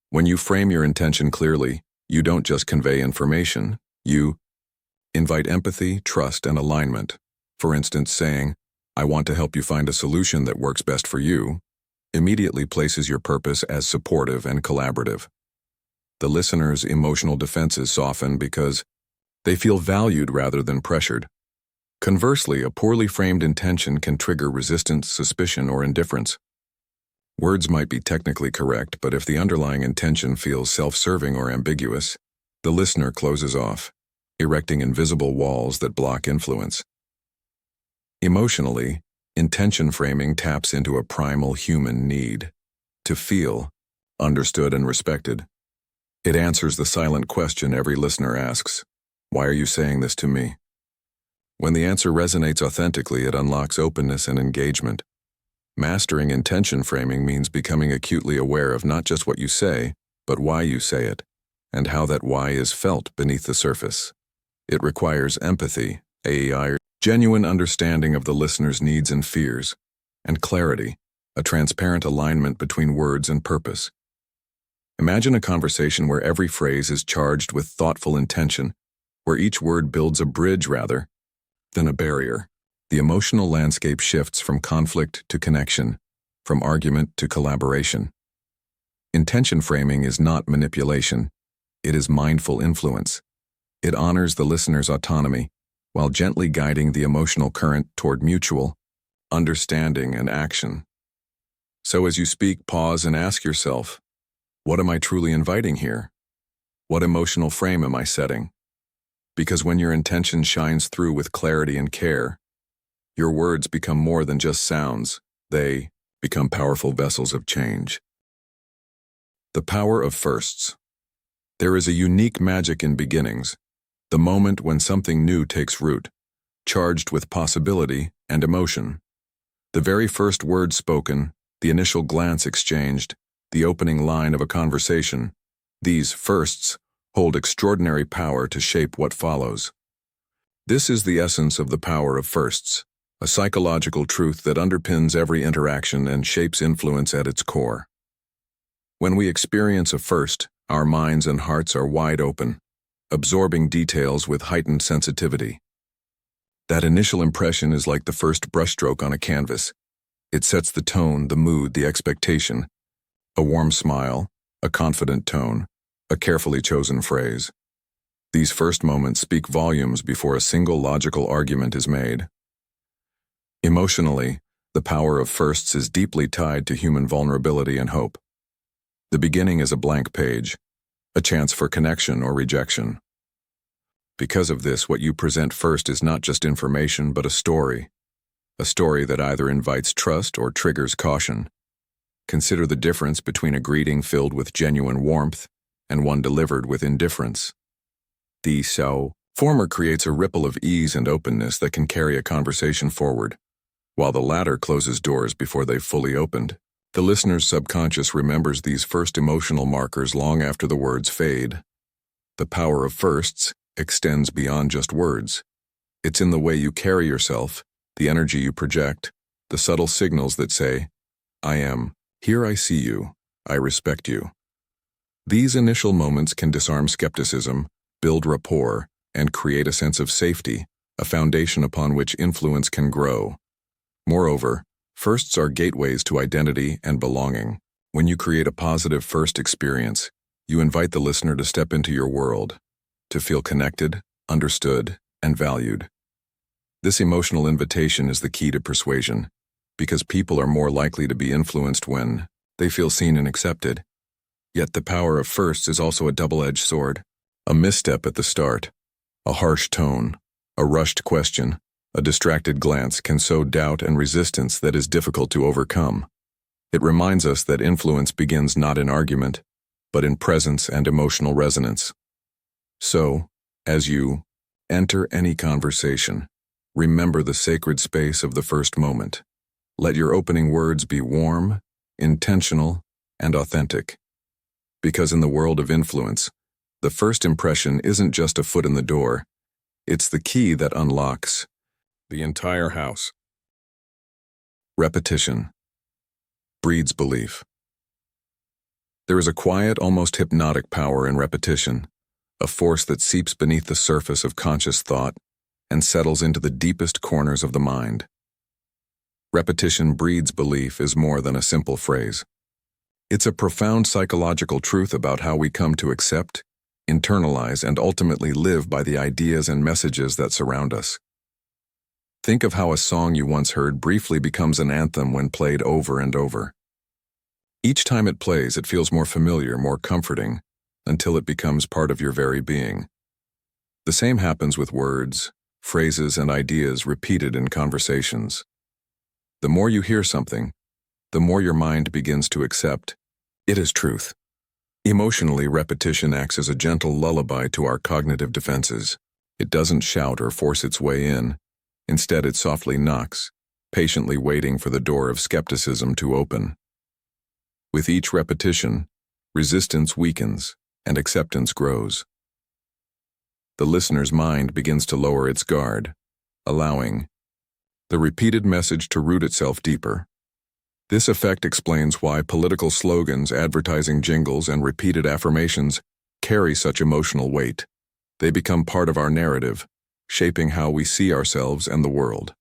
When you frame your intention clearly, you don't just convey information, you invite empathy, trust, and alignment. For instance, saying, "I want to help you find a solution that works best for you," immediately places your purpose as supportive and collaborative. The listener's emotional defenses soften because they feel valued rather than pressured. Conversely, a poorly framed intention can trigger resistance, suspicion, or indifference. Words might be technically correct, but if the underlying intention feels self-serving or ambiguous, the listener closes off, erecting invisible walls that block influence. Emotionally, intention framing taps into a primal human need to feel understood and respected. It answers the silent question every listener asks, "Why are you saying this to me?" When the answer resonates authentically, it unlocks openness and engagement. Mastering intention framing means becoming acutely aware of not just what you say, but why you say it, and how that why is felt beneath the surface. It requires empathy, AEI, genuine understanding of the listener's needs and fears, and clarity, a transparent alignment between words and purpose. Imagine a conversation where every phrase is charged with thoughtful intention, where each word builds a bridge rather than a barrier. The emotional landscape shifts from conflict to connection, from argument to collaboration. Intention framing is not manipulation. It is mindful influence. It honors the listener's autonomy, while gently guiding the emotional current toward mutual understanding and action. So as you speak, pause and ask yourself, what am I truly inviting here? What emotional frame am I setting? Because when your intention shines through with clarity and care, your words become more than just sounds. They become powerful vessels of change. The power of firsts. There is a unique magic in beginnings, the moment when something new takes root, charged with possibility and emotion. The very first word spoken, the initial glance exchanged, the opening line of a conversation, these firsts hold extraordinary power to shape what follows. This is the essence of the power of firsts, a psychological truth that underpins every interaction and shapes influence at its core. When we experience a first, our minds and hearts are wide open, absorbing details with heightened sensitivity. That initial impression is like the first brushstroke on a canvas. It sets the tone, the mood, the expectation. A warm smile, a confident tone, a carefully chosen phrase. These first moments speak volumes before a single logical argument is made. Emotionally, the power of firsts is deeply tied to human vulnerability and hope. The beginning is a blank page, a chance for connection or rejection. Because of this, what you present first is not just information, but a story that either invites trust or triggers caution. Consider the difference between a greeting filled with genuine warmth and one delivered with indifference. The former creates a ripple of ease and openness that can carry a conversation forward, while the latter closes doors before they've fully opened. The listener's subconscious remembers these first emotional markers long after the words fade. The power of firsts extends beyond just words. It's in the way you carry yourself, the energy you project, the subtle signals that say, "I am, here I see you, I respect you." These initial moments can disarm skepticism, build rapport, and create a sense of safety, a foundation upon which influence can grow. Moreover, firsts are gateways to identity and belonging. When you create a positive first experience, you invite the listener to step into your world, to feel connected, understood, and valued. This emotional invitation is the key to persuasion, because people are more likely to be influenced when they feel seen and accepted. Yet the power of firsts is also a double-edged sword. A misstep at the start, a harsh tone, a rushed question, a distracted glance can sow doubt and resistance that is difficult to overcome. It reminds us that influence begins not in argument, but in presence and emotional resonance. So, as you enter any conversation, remember the sacred space of the first moment. Let your opening words be warm, intentional, and authentic. Because in the world of influence, the first impression isn't just a foot in the door, it's the key that unlocks the entire house. Repetition breeds belief. There is a quiet, almost hypnotic power in repetition, a force that seeps beneath the surface of conscious thought and settles into the deepest corners of the mind. Repetition breeds belief is more than a simple phrase. It's a profound psychological truth about how we come to accept, internalize, and ultimately live by the ideas and messages that surround us. Think of how a song you once heard briefly becomes an anthem when played over and over. Each time it plays, it feels more familiar, more comforting, until it becomes part of your very being. The same happens with words, phrases, and ideas repeated in conversations. The more you hear something, the more your mind begins to accept it as truth. Emotionally, repetition acts as a gentle lullaby to our cognitive defenses. It doesn't shout or force its way in. Instead, it softly knocks, patiently waiting for the door of skepticism to open. With each repetition, resistance weakens and acceptance grows. The listener's mind begins to lower its guard, allowing the repeated message to root itself deeper. This effect explains why political slogans, advertising jingles, and repeated affirmations carry such emotional weight. They become part of our narrative, shaping how we see ourselves and the world.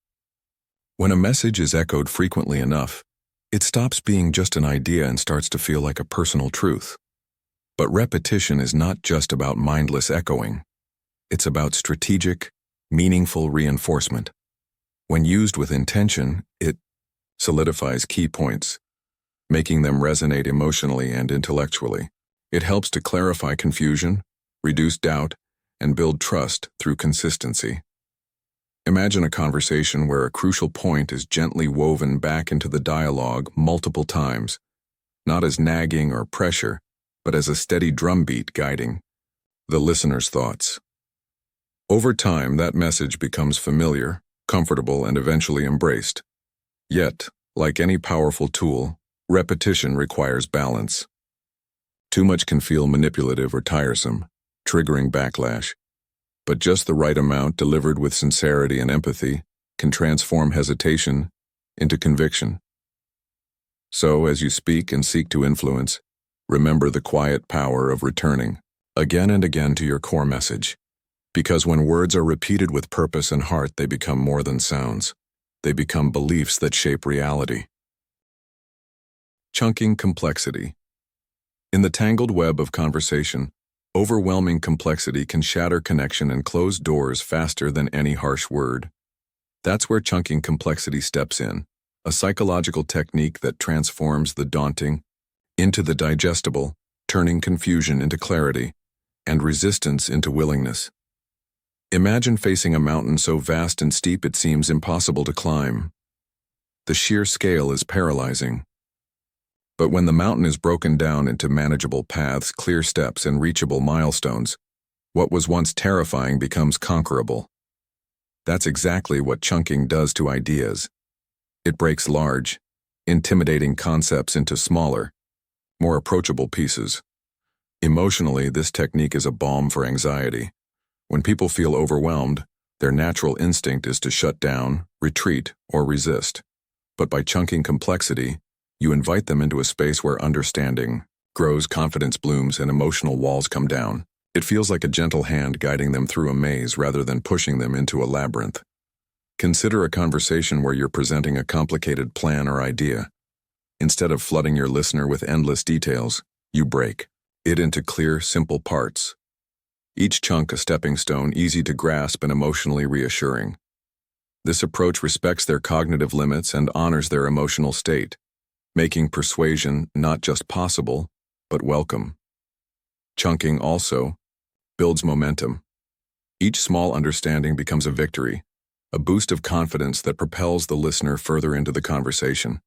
When a message is echoed frequently enough, it stops being just an idea and starts to feel like a personal truth. But repetition is not just about mindless echoing. It's about strategic, meaningful reinforcement. When used with intention, it solidifies key points, making them resonate emotionally and intellectually. It helps to clarify confusion, reduce doubt, and build trust through consistency. Imagine a conversation where a crucial point is gently woven back into the dialogue multiple times, not as nagging or pressure, but as a steady drumbeat guiding the listener's thoughts. Over time, that message becomes familiar, comfortable, and eventually embraced. Yet, like any powerful tool, repetition requires balance. Too much can feel manipulative or tiresome, triggering backlash. But just the right amount delivered with sincerity and empathy can transform hesitation into conviction. So, as you speak and seek to influence, remember the quiet power of returning again and again to your core message. Because when words are repeated with purpose and heart, they become more than sounds. They become beliefs that shape reality. Chunking complexity. In the tangled web of conversation, overwhelming complexity can shatter connection and close doors faster than any harsh word. That's where chunking complexity steps in, a psychological technique that transforms the daunting into the digestible, turning confusion into clarity and resistance into willingness. Imagine facing a mountain so vast and steep it seems impossible to climb. The sheer scale is paralyzing. But when the mountain is broken down into manageable paths, clear steps, and reachable milestones, what was once terrifying becomes conquerable. That's exactly what chunking does to ideas. It breaks large, intimidating concepts into smaller, more approachable pieces. Emotionally, this technique is a balm for anxiety. When people feel overwhelmed, their natural instinct is to shut down, retreat, or resist. But by chunking complexity, you invite them into a space where understanding grows, confidence blooms, and emotional walls come down. It feels like a gentle hand guiding them through a maze rather than pushing them into a labyrinth. Consider a conversation where you're presenting a complicated plan or idea. Instead of flooding your listener with endless details, you break it into clear, simple parts. Each chunk a stepping stone, easy to grasp and emotionally reassuring. This approach respects their cognitive limits and honors their emotional state, making persuasion not just possible, but welcome. Chunking also builds momentum. Each small understanding becomes a victory, a boost of confidence that propels the listener further into the conversation.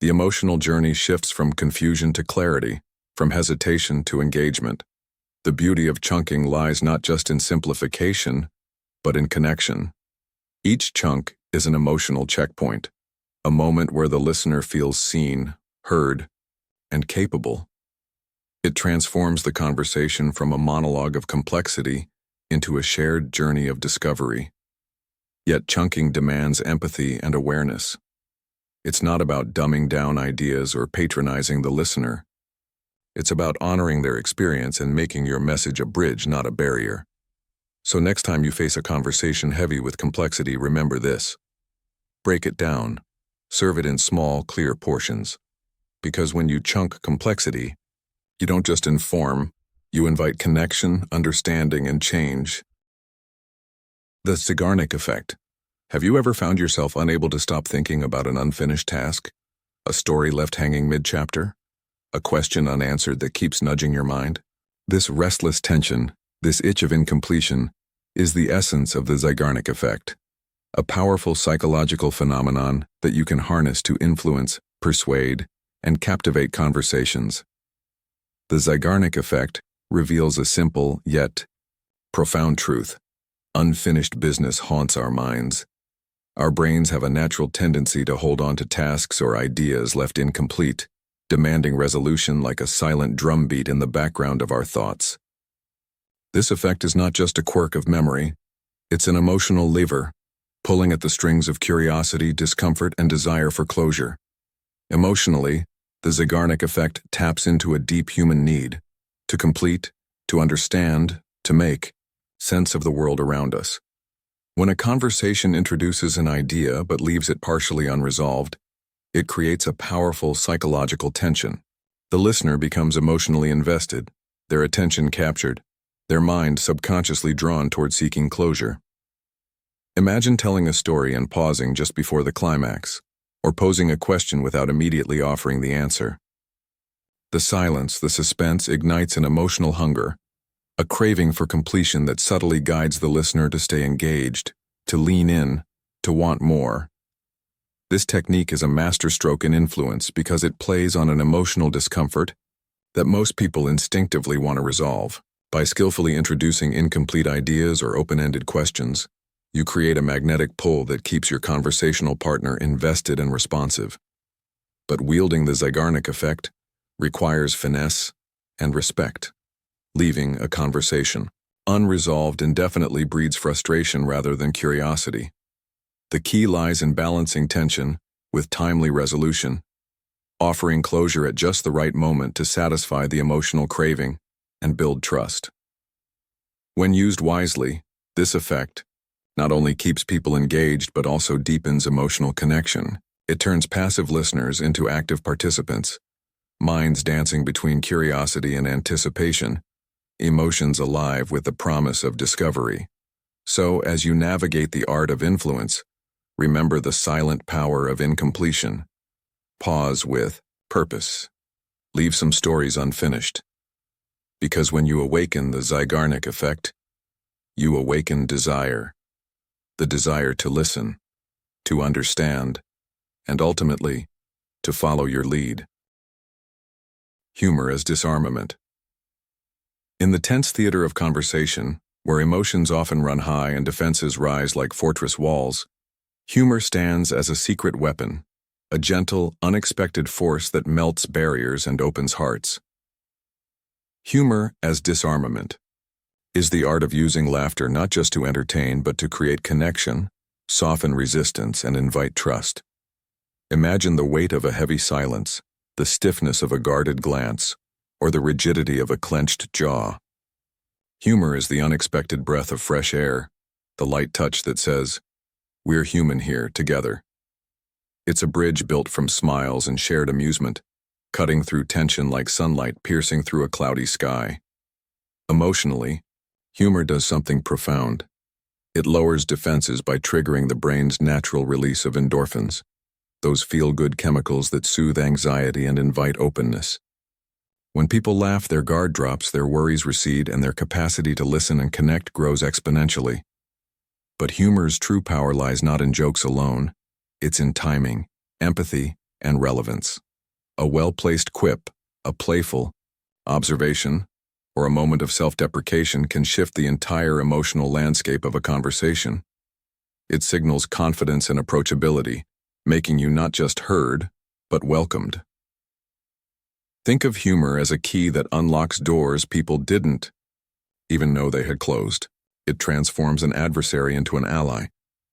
The emotional journey shifts from confusion to clarity, from hesitation to engagement. The beauty of chunking lies not just in simplification, but in connection. Each chunk is an emotional checkpoint, a moment where the listener feels seen, heard, and capable. It transforms the conversation from a monologue of complexity into a shared journey of discovery. Yet chunking demands empathy and awareness. It's not about dumbing down ideas or patronizing the listener. It's about honoring their experience and making your message a bridge, not a barrier. So next time you face a conversation heavy with complexity, remember this. Break it down. Serve it in small, clear portions. Because when you chunk complexity, you don't just inform, you invite connection, understanding, and change. The Zeigarnik effect. Have you ever found yourself unable to stop thinking about an unfinished task? A story left hanging mid-chapter? A question unanswered that keeps nudging your mind? This restless tension, this itch of incompletion, is the essence of the Zeigarnik effect, a powerful psychological phenomenon that you can harness to influence, persuade, and captivate conversations. The Zeigarnik effect reveals a simple yet profound truth. Unfinished business haunts our minds. Our brains have a natural tendency to hold on to tasks or ideas left incomplete, demanding resolution like a silent drumbeat in the background of our thoughts. This effect is not just a quirk of memory, it's an emotional lever, pulling at the strings of curiosity, discomfort, and desire for closure. Emotionally, the Zeigarnik effect taps into a deep human need to complete, to understand, to make sense of the world around us. When a conversation introduces an idea but leaves it partially unresolved, it creates a powerful psychological tension. The listener becomes emotionally invested, their attention captured, their mind subconsciously drawn toward seeking closure. Imagine telling a story and pausing just before the climax, or posing a question without immediately offering the answer. The silence, the suspense ignites an emotional hunger, a craving for completion that subtly guides the listener to stay engaged, to lean in, to want more. This technique is a masterstroke in influence because it plays on an emotional discomfort that most people instinctively want to resolve. By skillfully introducing incomplete ideas or open-ended questions, you create a magnetic pull that keeps your conversational partner invested and responsive. But wielding the Zeigarnik effect requires finesse and respect. Leaving a conversation unresolved indefinitely breeds frustration rather than curiosity. The key lies in balancing tension with timely resolution, offering closure at just the right moment to satisfy the emotional craving and build trust. When used wisely, this effect not only keeps people engaged but also deepens emotional connection. It turns passive listeners into active participants, minds dancing between curiosity and anticipation, emotions alive with the promise of discovery. So, as you navigate the art of influence, remember the silent power of incompletion. Pause with purpose. Leave some stories unfinished. Because when you awaken the Zeigarnik effect, you awaken desire. The desire to listen, to understand, and ultimately, to follow your lead. Humor as disarmament. In the tense theater of conversation, where emotions often run high and defenses rise like fortress walls, humor stands as a secret weapon, a gentle, unexpected force that melts barriers and opens hearts. Humor as disarmament is the art of using laughter not just to entertain but to create connection, soften resistance, and invite trust. Imagine the weight of a heavy silence, the stiffness of a guarded glance, or the rigidity of a clenched jaw. Humor is the unexpected breath of fresh air, the light touch that says, "We're human here, together." It's a bridge built from smiles and shared amusement, cutting through tension like sunlight piercing through a cloudy sky. Emotionally, humor does something profound. It lowers defenses by triggering the brain's natural release of endorphins, those feel-good chemicals that soothe anxiety and invite openness. When people laugh, their guard drops, their worries recede, and their capacity to listen and connect grows exponentially. But humor's true power lies not in jokes alone. It's in timing, empathy, and relevance. A well-placed quip, a playful observation, or a moment of self-deprecation can shift the entire emotional landscape of a conversation. It signals confidence and approachability, making you not just heard, but welcomed. Think of humor as a key that unlocks doors people didn't even know they had closed. It transforms an adversary into an ally,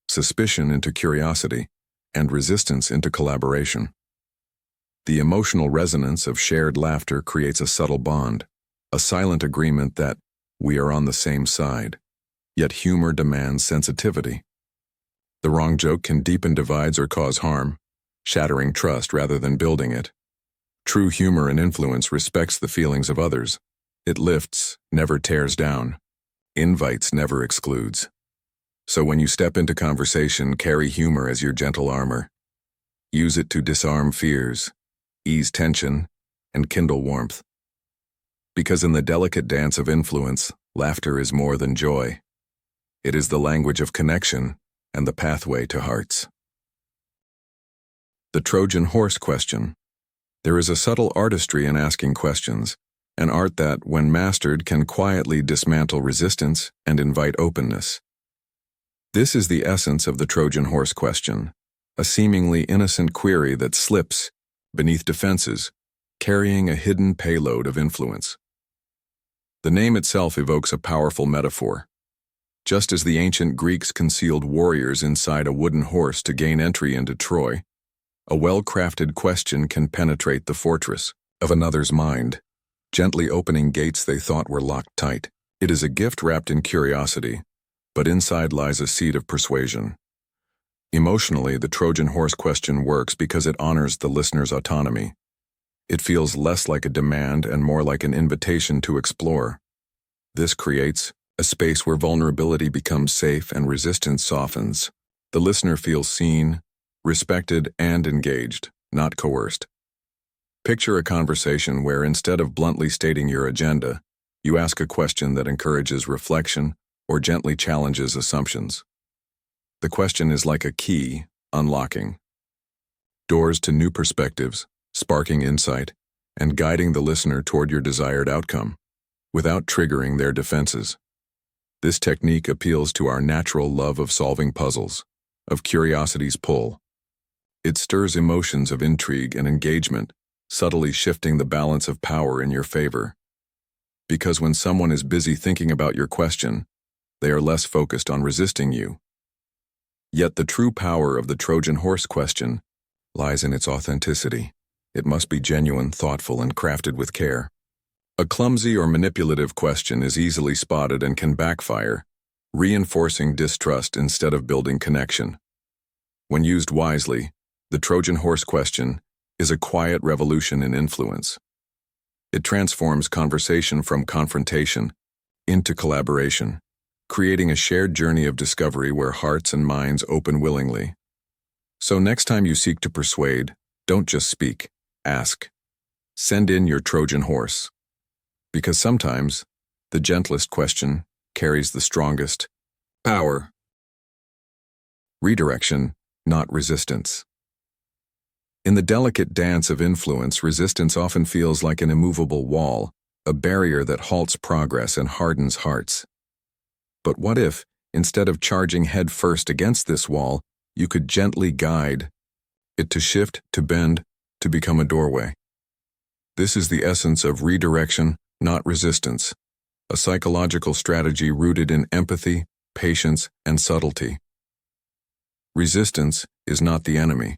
suspicion into curiosity, and resistance into collaboration. The emotional resonance of shared laughter creates a subtle bond, a silent agreement that we are on the same side. Yet humor demands sensitivity. The wrong joke can deepen divides or cause harm, shattering trust rather than building it. True humor and influence respects the feelings of others. It lifts, never tears down. Invites, never excludes. So when you step into conversation, carry humor as your gentle armor. Use it to disarm fears, ease tension, and kindle warmth. Because in the delicate dance of influence, laughter is more than joy. It is the language of connection and the pathway to hearts. The Trojan horse question. There is a subtle artistry in asking questions, an art that, when mastered, can quietly dismantle resistance and invite openness. This is the essence of the Trojan horse question, a seemingly innocent query that slips beneath defenses, carrying a hidden payload of influence. The name itself evokes a powerful metaphor. Just as the ancient Greeks concealed warriors inside a wooden horse to gain entry into Troy, a well-crafted question can penetrate the fortress of another's mind, gently opening gates they thought were locked tight. It is a gift wrapped in curiosity, but inside lies a seed of persuasion. Emotionally, the Trojan horse question works because it honors the listener's autonomy. It feels less like a demand and more like an invitation to explore. This creates a space where vulnerability becomes safe and resistance softens. The listener feels seen, respected, and engaged, not coerced. Picture a conversation where instead of bluntly stating your agenda, you ask a question that encourages reflection or gently challenges assumptions. The question is like a key, unlocking doors to new perspectives, sparking insight, and guiding the listener toward your desired outcome, without triggering their defenses. This technique appeals to our natural love of solving puzzles, of curiosity's pull. It stirs emotions of intrigue and engagement, subtly shifting the balance of power in your favor. Because when someone is busy thinking about your question, they are less focused on resisting you. Yet the true power of the Trojan horse question lies in its authenticity. It must be genuine, thoughtful, and crafted with care. A clumsy or manipulative question is easily spotted and can backfire, reinforcing distrust instead of building connection. When used wisely, the Trojan horse question is a quiet revolution in influence. It transforms conversation from confrontation into collaboration, creating a shared journey of discovery where hearts and minds open willingly. So next time you seek to persuade, don't just speak, ask. Send in your Trojan horse. Because sometimes, the gentlest question carries the strongest power. Redirection, not resistance. In the delicate dance of influence, resistance often feels like an immovable wall, a barrier that halts progress and hardens hearts. But what if, instead of charging head first against this wall, you could gently guide it to shift, to bend, to become a doorway? This is the essence of redirection, not resistance, a psychological strategy rooted in empathy, patience, and subtlety. Resistance is not the enemy.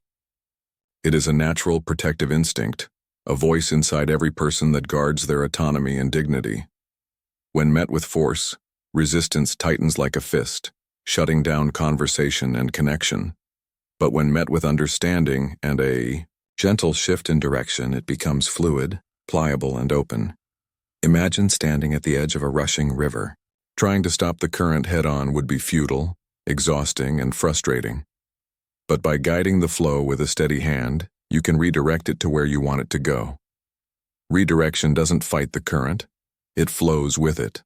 It is a natural protective instinct, a voice inside every person that guards their autonomy and dignity. When met with force, resistance tightens like a fist, shutting down conversation and connection. But when met with understanding and a gentle shift in direction, it becomes fluid, pliable, and open. Imagine standing at the edge of a rushing river. Trying to stop the current head-on would be futile, exhausting, and frustrating. But by guiding the flow with a steady hand, you can redirect it to where you want it to go. Redirection doesn't fight the current, it flows with it.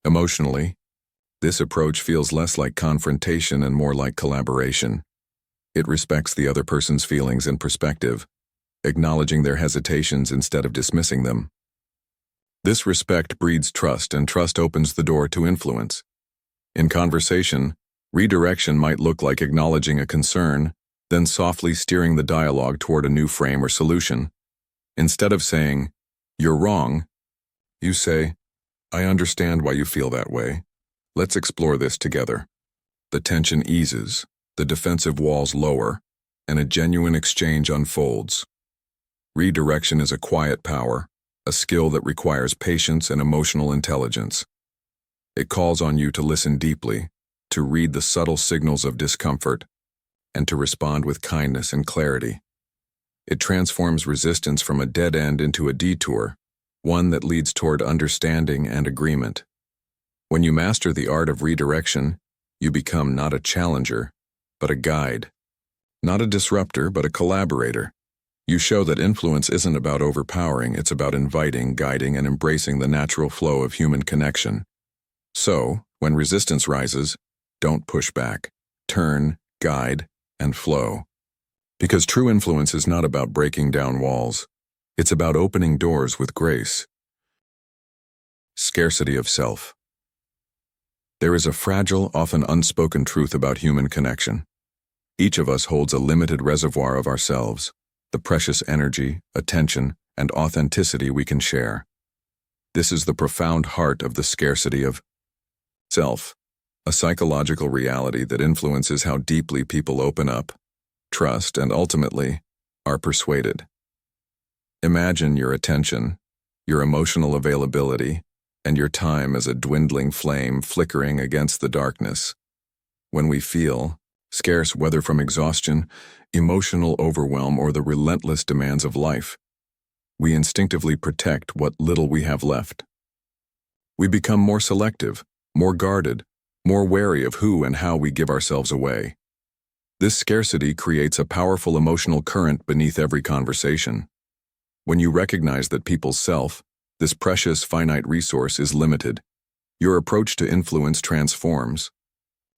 Emotionally, this approach feels less like confrontation and more like collaboration. It respects the other person's feelings and perspective, acknowledging their hesitations instead of dismissing them. This respect breeds trust, and trust opens the door to influence. In conversation, redirection might look like acknowledging a concern, then softly steering the dialogue toward a new frame or solution. Instead of saying, "You're wrong," you say, "I understand why you feel that way. Let's explore this together." The tension eases, the defensive walls lower, and a genuine exchange unfolds. Redirection is a quiet power, a skill that requires patience and emotional intelligence. It calls on you to listen deeply, to read the subtle signals of discomfort, and to respond with kindness and clarity. It transforms resistance from a dead end into a detour, one that leads toward understanding and agreement. When you master the art of redirection, you become not a challenger, but a guide. Not a disruptor, but a collaborator. You show that influence isn't about overpowering, it's about inviting, guiding, and embracing the natural flow of human connection. So, when resistance rises, don't push back. Turn, guide, and flow. Because true influence is not about breaking down walls. It's about opening doors with grace. Scarcity of self. There is a fragile, often unspoken truth about human connection. Each of us holds a limited reservoir of ourselves, the precious energy, attention, and authenticity we can share. This is the profound heart of the scarcity of self, a psychological reality that influences how deeply people open up, trust, and ultimately, are persuaded. Imagine your attention, your emotional availability, and your time as a dwindling flame flickering against the darkness. When we feel scarce, whether from exhaustion, emotional overwhelm, or the relentless demands of life, we instinctively protect what little we have left. We become more selective, more guarded, more wary of who and how we give ourselves away. This scarcity creates a powerful emotional current beneath every conversation. When you recognize that people's self, this precious finite resource, is limited, your approach to influence transforms.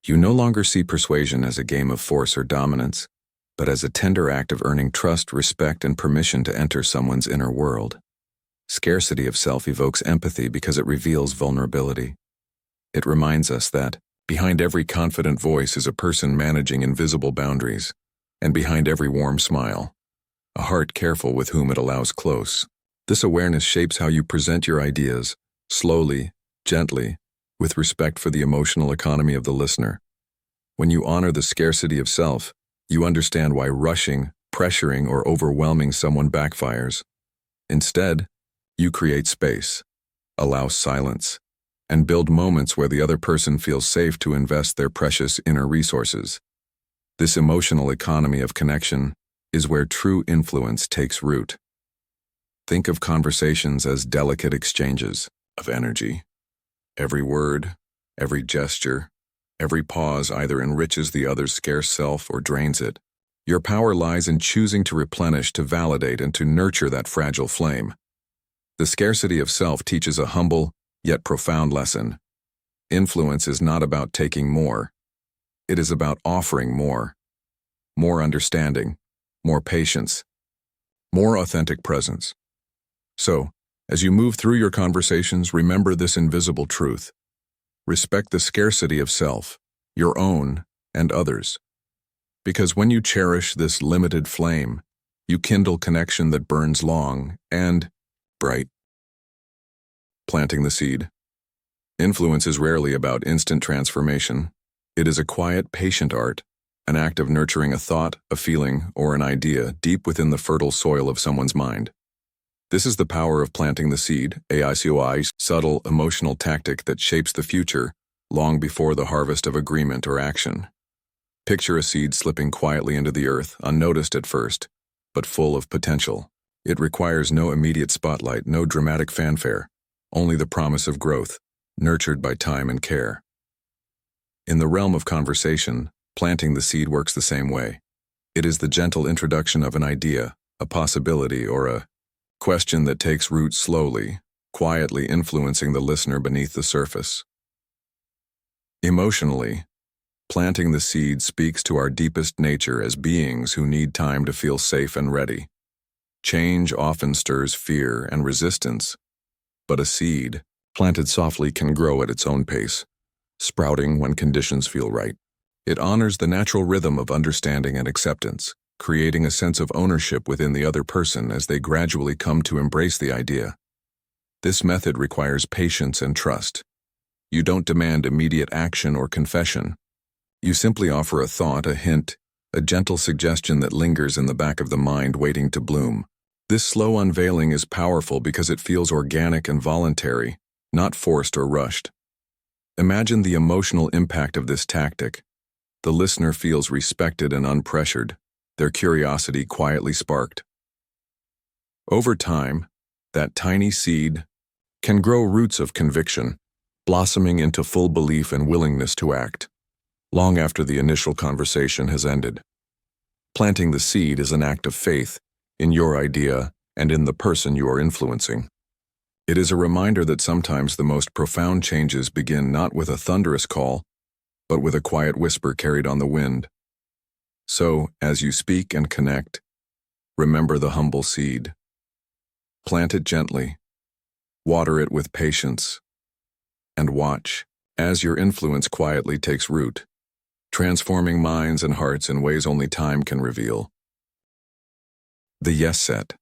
You no longer see persuasion as a game of force or dominance, but as a tender act of earning trust, respect, and permission to enter someone's inner world. Scarcity of self evokes empathy because it reveals vulnerability. It reminds us that behind every confident voice is a person managing invisible boundaries, and behind every warm smile, a heart careful with whom it allows close. This awareness shapes how you present your ideas, slowly, gently, with respect for the emotional economy of the listener. When you honor the scarcity of self, you understand why rushing, pressuring, or overwhelming someone backfires. Instead, you create space, allow silence, and build moments where the other person feels safe to invest their precious inner resources. This emotional economy of connection is where true influence takes root. Think of conversations as delicate exchanges of energy. Every word, every gesture, every pause either enriches the other's scarce self or drains it. Your power lies in choosing to replenish, to validate, and to nurture that fragile flame. The scarcity of self teaches a humble, yet profound lesson. Influence is not about taking more. It is about offering more. More understanding, more patience, more authentic presence. So, as you move through your conversations, remember this invisible truth. Respect the scarcity of self, your own and others. Because when you cherish this limited flame, you kindle connection that burns long and bright. Planting the seed. Influence is rarely about instant transformation. It is a quiet, patient art, an act of nurturing a thought, a feeling, or an idea deep within the fertile soil of someone's mind. This is the power of planting the seed, a subtle emotional tactic that shapes the future long before the harvest of agreement or action. Picture a seed slipping quietly into the earth, unnoticed at first, but full of potential. It requires no immediate spotlight, no dramatic fanfare, only the promise of growth, nurtured by time and care. In the realm of conversation, planting the seed works the same way. It is the gentle introduction of an idea, a possibility, or a question that takes root slowly, quietly influencing the listener beneath the surface. Emotionally, planting the seed speaks to our deepest nature as beings who need time to feel safe and ready. Change often stirs fear and resistance, but a seed, planted softly, can grow at its own pace, sprouting when conditions feel right. It honors the natural rhythm of understanding and acceptance, creating a sense of ownership within the other person as they gradually come to embrace the idea. This method requires patience and trust. You don't demand immediate action or confession. You simply offer a thought, a hint, a gentle suggestion that lingers in the back of the mind waiting to bloom. This slow unveiling is powerful because it feels organic and voluntary, not forced or rushed. Imagine the emotional impact of this tactic. The listener feels respected and unpressured, their curiosity quietly sparked. Over time, that tiny seed can grow roots of conviction, blossoming into full belief and willingness to act, long after the initial conversation has ended. Planting the seed is an act of faith in your idea and in the person you are influencing. It is a reminder that sometimes the most profound changes begin not with a thunderous call, but with a quiet whisper carried on the wind. So, as you speak and connect, remember the humble seed. Plant it gently, water it with patience, and watch as your influence quietly takes root, transforming minds and hearts in ways only time can reveal. The yes set.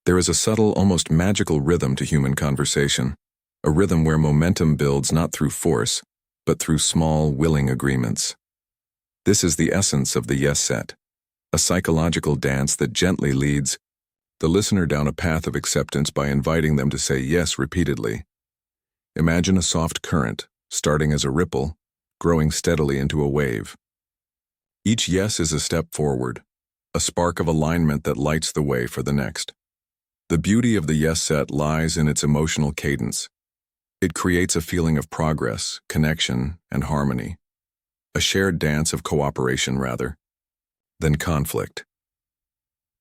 There is a subtle, almost magical rhythm to human conversation, a rhythm where momentum builds not through force, but through small, willing agreements. This is the essence of the yes set, a psychological dance that gently leads the listener down a path of acceptance by inviting them to say yes repeatedly. Imagine a soft current, starting as a ripple, growing steadily into a wave. Each yes is a step forward, a spark of alignment that lights the way for the next. The beauty of the yes set lies in its emotional cadence. It creates a feeling of progress, connection, and harmony. A shared dance of cooperation rather than conflict.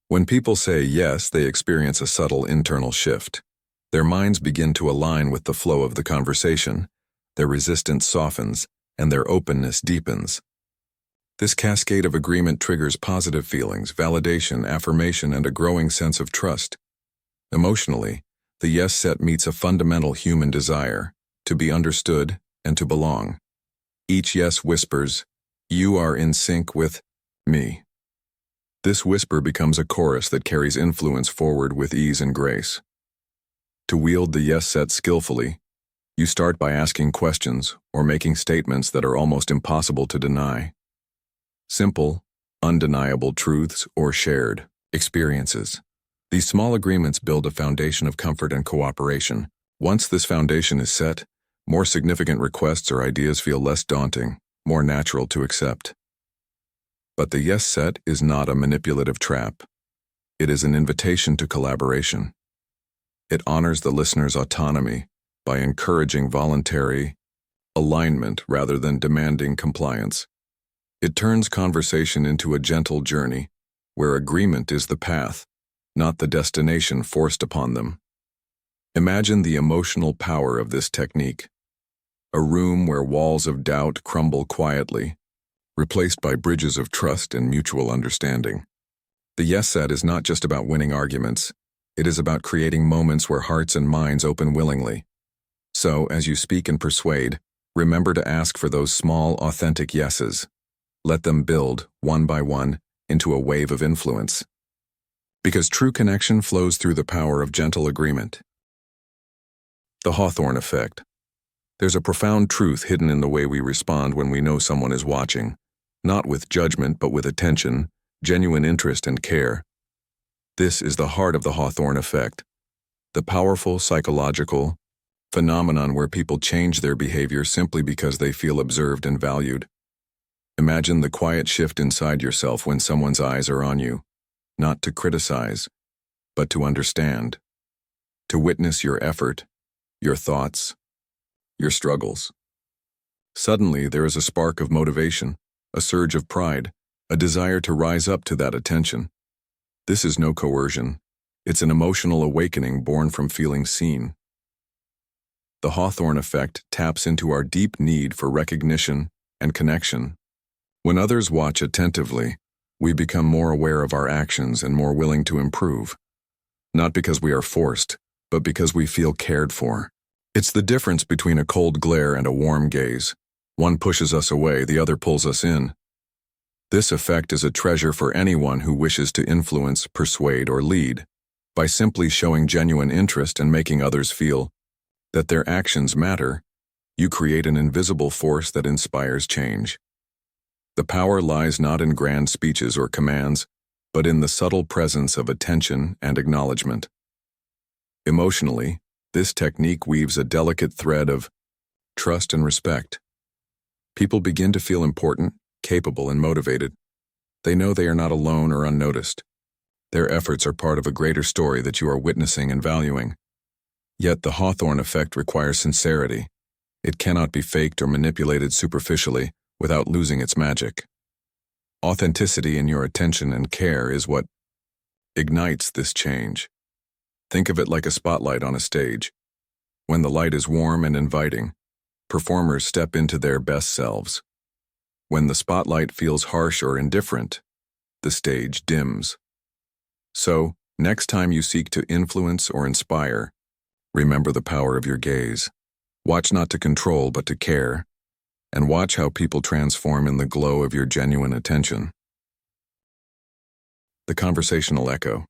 When people say yes, they experience a subtle internal shift. Their minds begin to align with the flow of the conversation, their resistance softens, and their openness deepens. This cascade of agreement triggers positive feelings, validation, affirmation, and a growing sense of trust. Emotionally, the yes set meets a fundamental human desire, to be understood and to belong. Each yes whispers, "You are in sync with me." This whisper becomes a chorus that carries influence forward with ease and grace. To wield the yes set skillfully, you start by asking questions or making statements that are almost impossible to deny. Simple, undeniable truths or shared experiences. These small agreements build a foundation of comfort and cooperation. Once this foundation is set, more significant requests or ideas feel less daunting, more natural to accept. But the yes set is not a manipulative trap. It is an invitation to collaboration. It honors the listener's autonomy by encouraging voluntary alignment rather than demanding compliance. It turns conversation into a gentle journey where agreement is the path, not the destination forced upon them. Imagine the emotional power of this technique. A room where walls of doubt crumble quietly, replaced by bridges of trust and mutual understanding. The yes set is not just about winning arguments. It is about creating moments where hearts and minds open willingly. So, as you speak and persuade, remember to ask for those small, authentic yeses. Let them build, one by one, into a wave of influence. Because true connection flows through the power of gentle agreement. The Hawthorne effect. There's a profound truth hidden in the way we respond when we know someone is watching, not with judgment but with attention, genuine interest and care. This is the heart of the Hawthorne effect, the powerful psychological phenomenon where people change their behavior simply because they feel observed and valued. Imagine the quiet shift inside yourself when someone's eyes are on you, not to criticize, but to understand, to witness your effort, your thoughts, your struggles. Suddenly, there is a spark of motivation, a surge of pride, a desire to rise up to that attention. This is no coercion. It's an emotional awakening born from feeling seen. The Hawthorne effect taps into our deep need for recognition and connection. When others watch attentively, we become more aware of our actions and more willing to improve. Not because we are forced, but because we feel cared for. It's the difference between a cold glare and a warm gaze. One pushes us away, the other pulls us in. This effect is a treasure for anyone who wishes to influence, persuade, or lead. By simply showing genuine interest and making others feel that their actions matter, you create an invisible force that inspires change. The power lies not in grand speeches or commands, but in the subtle presence of attention and acknowledgement. Emotionally, this technique weaves a delicate thread of trust and respect. People begin to feel important, capable, and motivated. They know they are not alone or unnoticed. Their efforts are part of a greater story that you are witnessing and valuing. Yet the Hawthorne effect requires sincerity. It cannot be faked or manipulated superficially without losing its magic. Authenticity in your attention and care is what ignites this change. Think of it like a spotlight on a stage. When the light is warm and inviting, performers step into their best selves. When the spotlight feels harsh or indifferent, the stage dims. So, next time you seek to influence or inspire, remember the power of your gaze. Watch not to control but to care, and watch how people transform in the glow of your genuine attention. The conversational echo.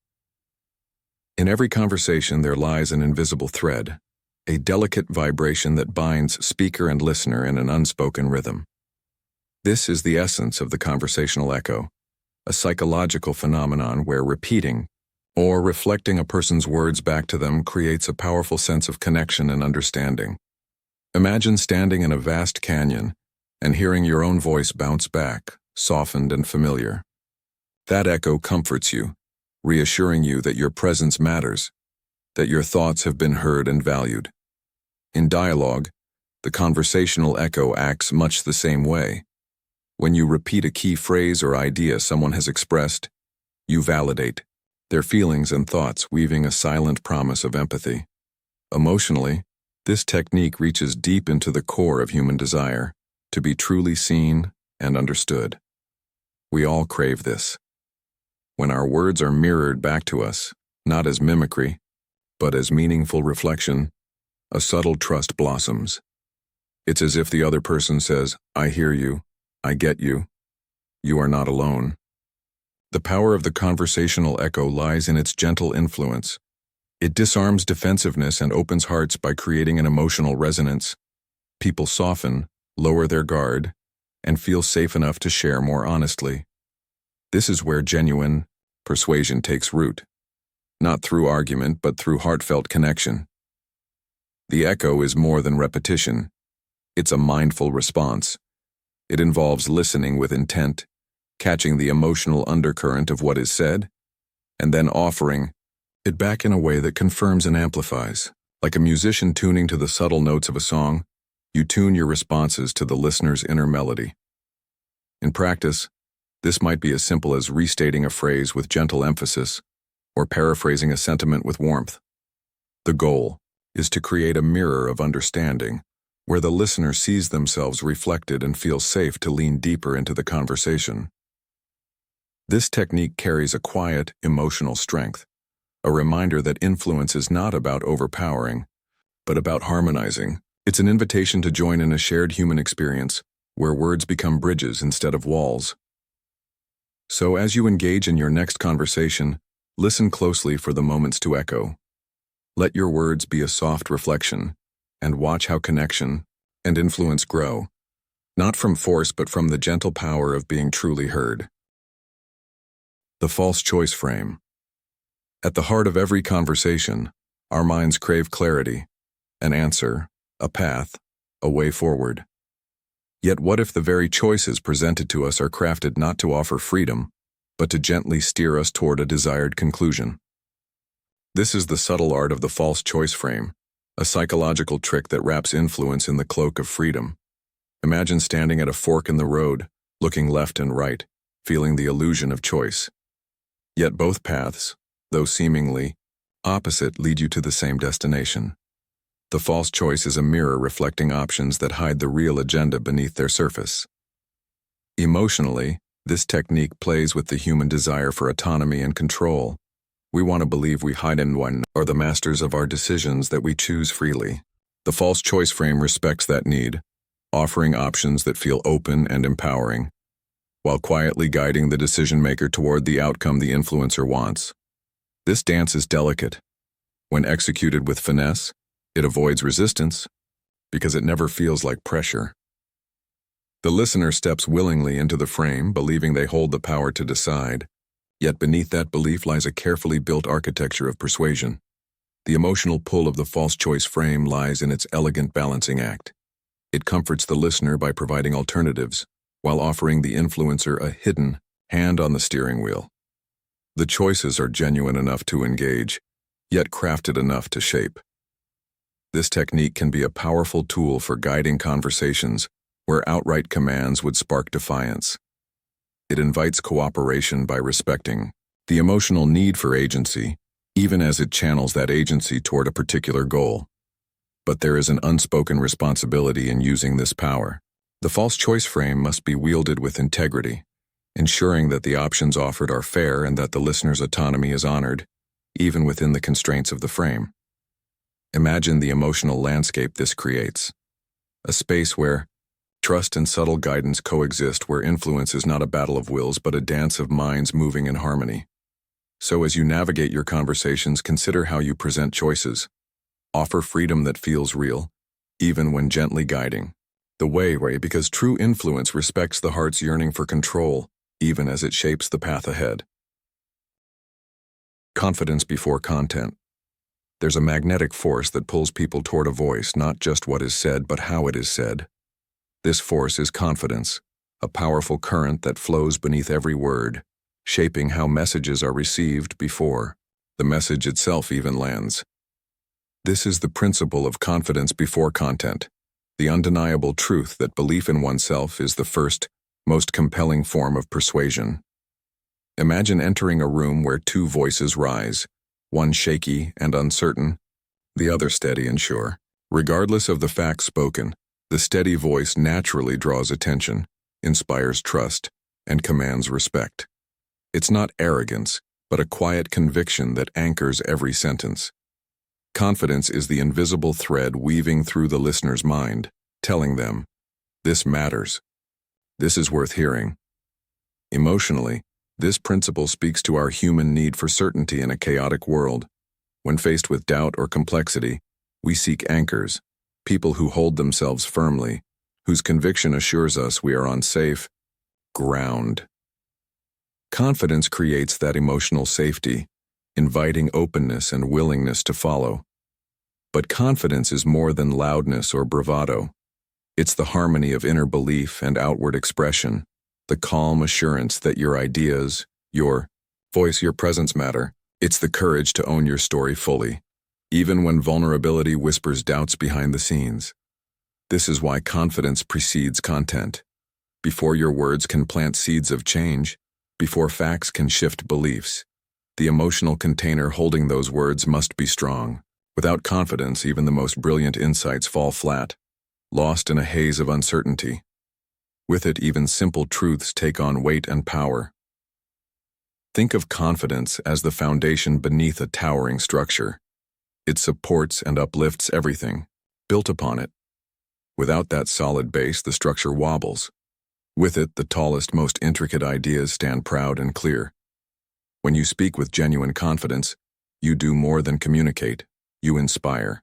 In every conversation there lies an invisible thread, a delicate vibration that binds speaker and listener in an unspoken rhythm. This is the essence of the conversational echo, a psychological phenomenon where repeating or reflecting a person's words back to them creates a powerful sense of connection and understanding. Imagine standing in a vast canyon and hearing your own voice bounce back, softened and familiar. That echo comforts you, reassuring you that your presence matters, that your thoughts have been heard and valued. In dialogue, the conversational echo acts much the same way. When you repeat a key phrase or idea someone has expressed, you validate their feelings and thoughts, weaving a silent promise of empathy. Emotionally, this technique reaches deep into the core of human desire, to be truly seen and understood. We all crave this. When our words are mirrored back to us, not as mimicry, but as meaningful reflection, a subtle trust blossoms. It's as if the other person says, "I hear you, I get you, you are not alone." The power of the conversational echo lies in its gentle influence. It disarms defensiveness and opens hearts by creating an emotional resonance. People soften, lower their guard, and feel safe enough to share more honestly. This is where genuine persuasion takes root, not through argument but through heartfelt connection. The echo is more than repetition. It's a mindful response. It involves listening with intent, catching the emotional undercurrent of what is said, and then offering it back in a way that confirms and amplifies. Like a musician tuning to the subtle notes of a song, you tune your responses to the listener's inner melody. In practice, this might be as simple as restating a phrase with gentle emphasis or paraphrasing a sentiment with warmth. The goal is to create a mirror of understanding where the listener sees themselves reflected and feels safe to lean deeper into the conversation. This technique carries a quiet, emotional strength, a reminder that influence is not about overpowering, but about harmonizing. It's an invitation to join in a shared human experience where words become bridges instead of walls. So as you engage in your next conversation, listen closely for the moments to echo. Let your words be a soft reflection, and watch how connection and influence grow, not from force but from the gentle power of being truly heard. The false choice frame. At the heart of every conversation, our minds crave clarity, an answer, a path, a way forward. Yet what if the very choices presented to us are crafted not to offer freedom, but to gently steer us toward a desired conclusion? This is the subtle art of the false choice frame, a psychological trick that wraps influence in the cloak of freedom. Imagine standing at a fork in the road, looking left and right, feeling the illusion of choice. Yet both paths, though seemingly opposite lead you to the same destination. The false choice is a mirror reflecting options that hide the real agenda beneath their surface. Emotionally, this technique plays with the human desire for autonomy and control. We want to believe we hide in one are the masters of our decisions, that we choose freely. The false choice frame respects that need, offering options that feel open and empowering, while quietly guiding the decision-maker toward the outcome the influencer wants. This dance is delicate. When executed with finesse, it avoids resistance because it never feels like pressure. The listener steps willingly into the frame, believing they hold the power to decide. Yet beneath that belief lies a carefully built architecture of persuasion. The emotional pull of the false choice frame lies in its elegant balancing act. It comforts the listener by providing alternatives, while offering the influencer a hidden hand on the steering wheel. The choices are genuine enough to engage, yet crafted enough to shape. This technique can be a powerful tool for guiding conversations where outright commands would spark defiance. It invites cooperation by respecting the emotional need for agency, even as it channels that agency toward a particular goal. But there is an unspoken responsibility in using this power. The false choice frame must be wielded with integrity, ensuring that the options offered are fair and that the listener's autonomy is honored, even within the constraints of the frame. Imagine the emotional landscape this creates. A space where trust and subtle guidance coexist, where influence is not a battle of wills but a dance of minds moving in harmony. So as you navigate your conversations, consider how you present choices. Offer freedom that feels real, even when gently guiding the way, because true influence respects the heart's yearning for control, even as it shapes the path ahead. Confidence before content. There's a magnetic force that pulls people toward a voice, not just what is said, but how it is said. This force is confidence, a powerful current that flows beneath every word, shaping how messages are received before the message itself even lands. This is the principle of confidence before content, the undeniable truth that belief in oneself is the first, most compelling form of persuasion. Imagine entering a room where two voices rise, one shaky and uncertain, the other steady and sure. Regardless of the facts spoken, the steady voice naturally draws attention, inspires trust, and commands respect. It's not arrogance, but a quiet conviction that anchors every sentence. Confidence is the invisible thread weaving through the listener's mind, telling them, "This matters. This is worth hearing." Emotionally, this principle speaks to our human need for certainty in a chaotic world. When faced with doubt or complexity, we seek anchors, people who hold themselves firmly, whose conviction assures us we are on safe ground. Confidence creates that emotional safety, inviting openness and willingness to follow. But confidence is more than loudness or bravado. It's the harmony of inner belief and outward expression, the calm assurance that your ideas, your voice, your presence matter. It's the courage to own your story fully, even when vulnerability whispers doubts behind the scenes. This is why confidence precedes content. Before your words can plant seeds of change, before facts can shift beliefs, the emotional container holding those words must be strong. Without confidence, even the most brilliant insights fall flat, lost in a haze of uncertainty. With it, even simple truths take on weight and power. Think of confidence as the foundation beneath a towering structure. It supports and uplifts everything built upon it. Without that solid base, the structure wobbles. With it, the tallest, most intricate ideas stand proud and clear. When you speak with genuine confidence, you do more than communicate, you inspire.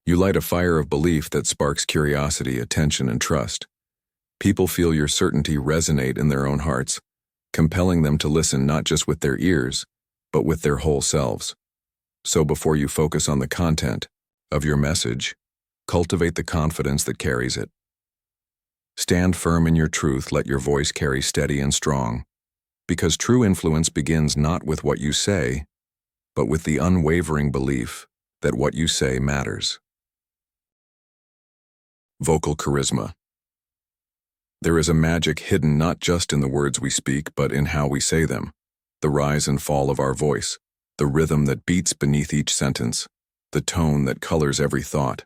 You light a fire of belief that sparks curiosity, attention, and trust. People feel your certainty resonate in their own hearts, compelling them to listen not just with their ears, but with their whole selves. So before you focus on the content of your message, cultivate the confidence that carries it. Stand firm in your truth, let your voice carry steady and strong, because true influence begins not with what you say, but with the unwavering belief that what you say matters. Vocal charisma. There is a magic hidden not just in the words we speak, but in how we say them, the rise and fall of our voice, the rhythm that beats beneath each sentence, the tone that colors every thought.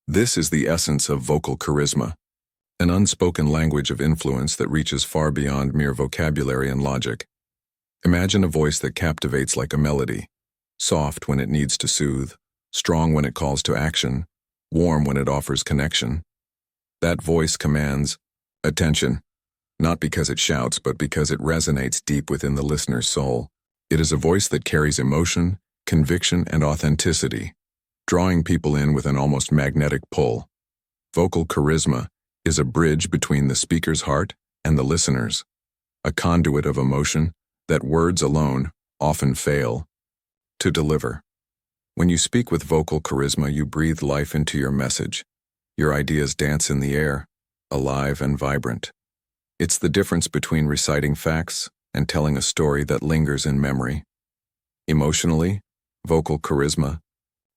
This is the essence of vocal charisma, an unspoken language of influence that reaches far beyond mere vocabulary and logic. Imagine a voice that captivates like a melody, soft when it needs to soothe, strong when it calls to action, warm when it offers connection. That voice commands attention, not because it shouts, but because it resonates deep within the listener's soul. It is a voice that carries emotion, conviction, and authenticity, drawing people in with an almost magnetic pull. Vocal charisma is a bridge between the speaker's heart and the listener's, a conduit of emotion that words alone often fail to deliver. When you speak with vocal charisma, you breathe life into your message. Your ideas dance in the air, alive and vibrant. It's the difference between reciting facts and telling a story that lingers in memory. Emotionally, vocal charisma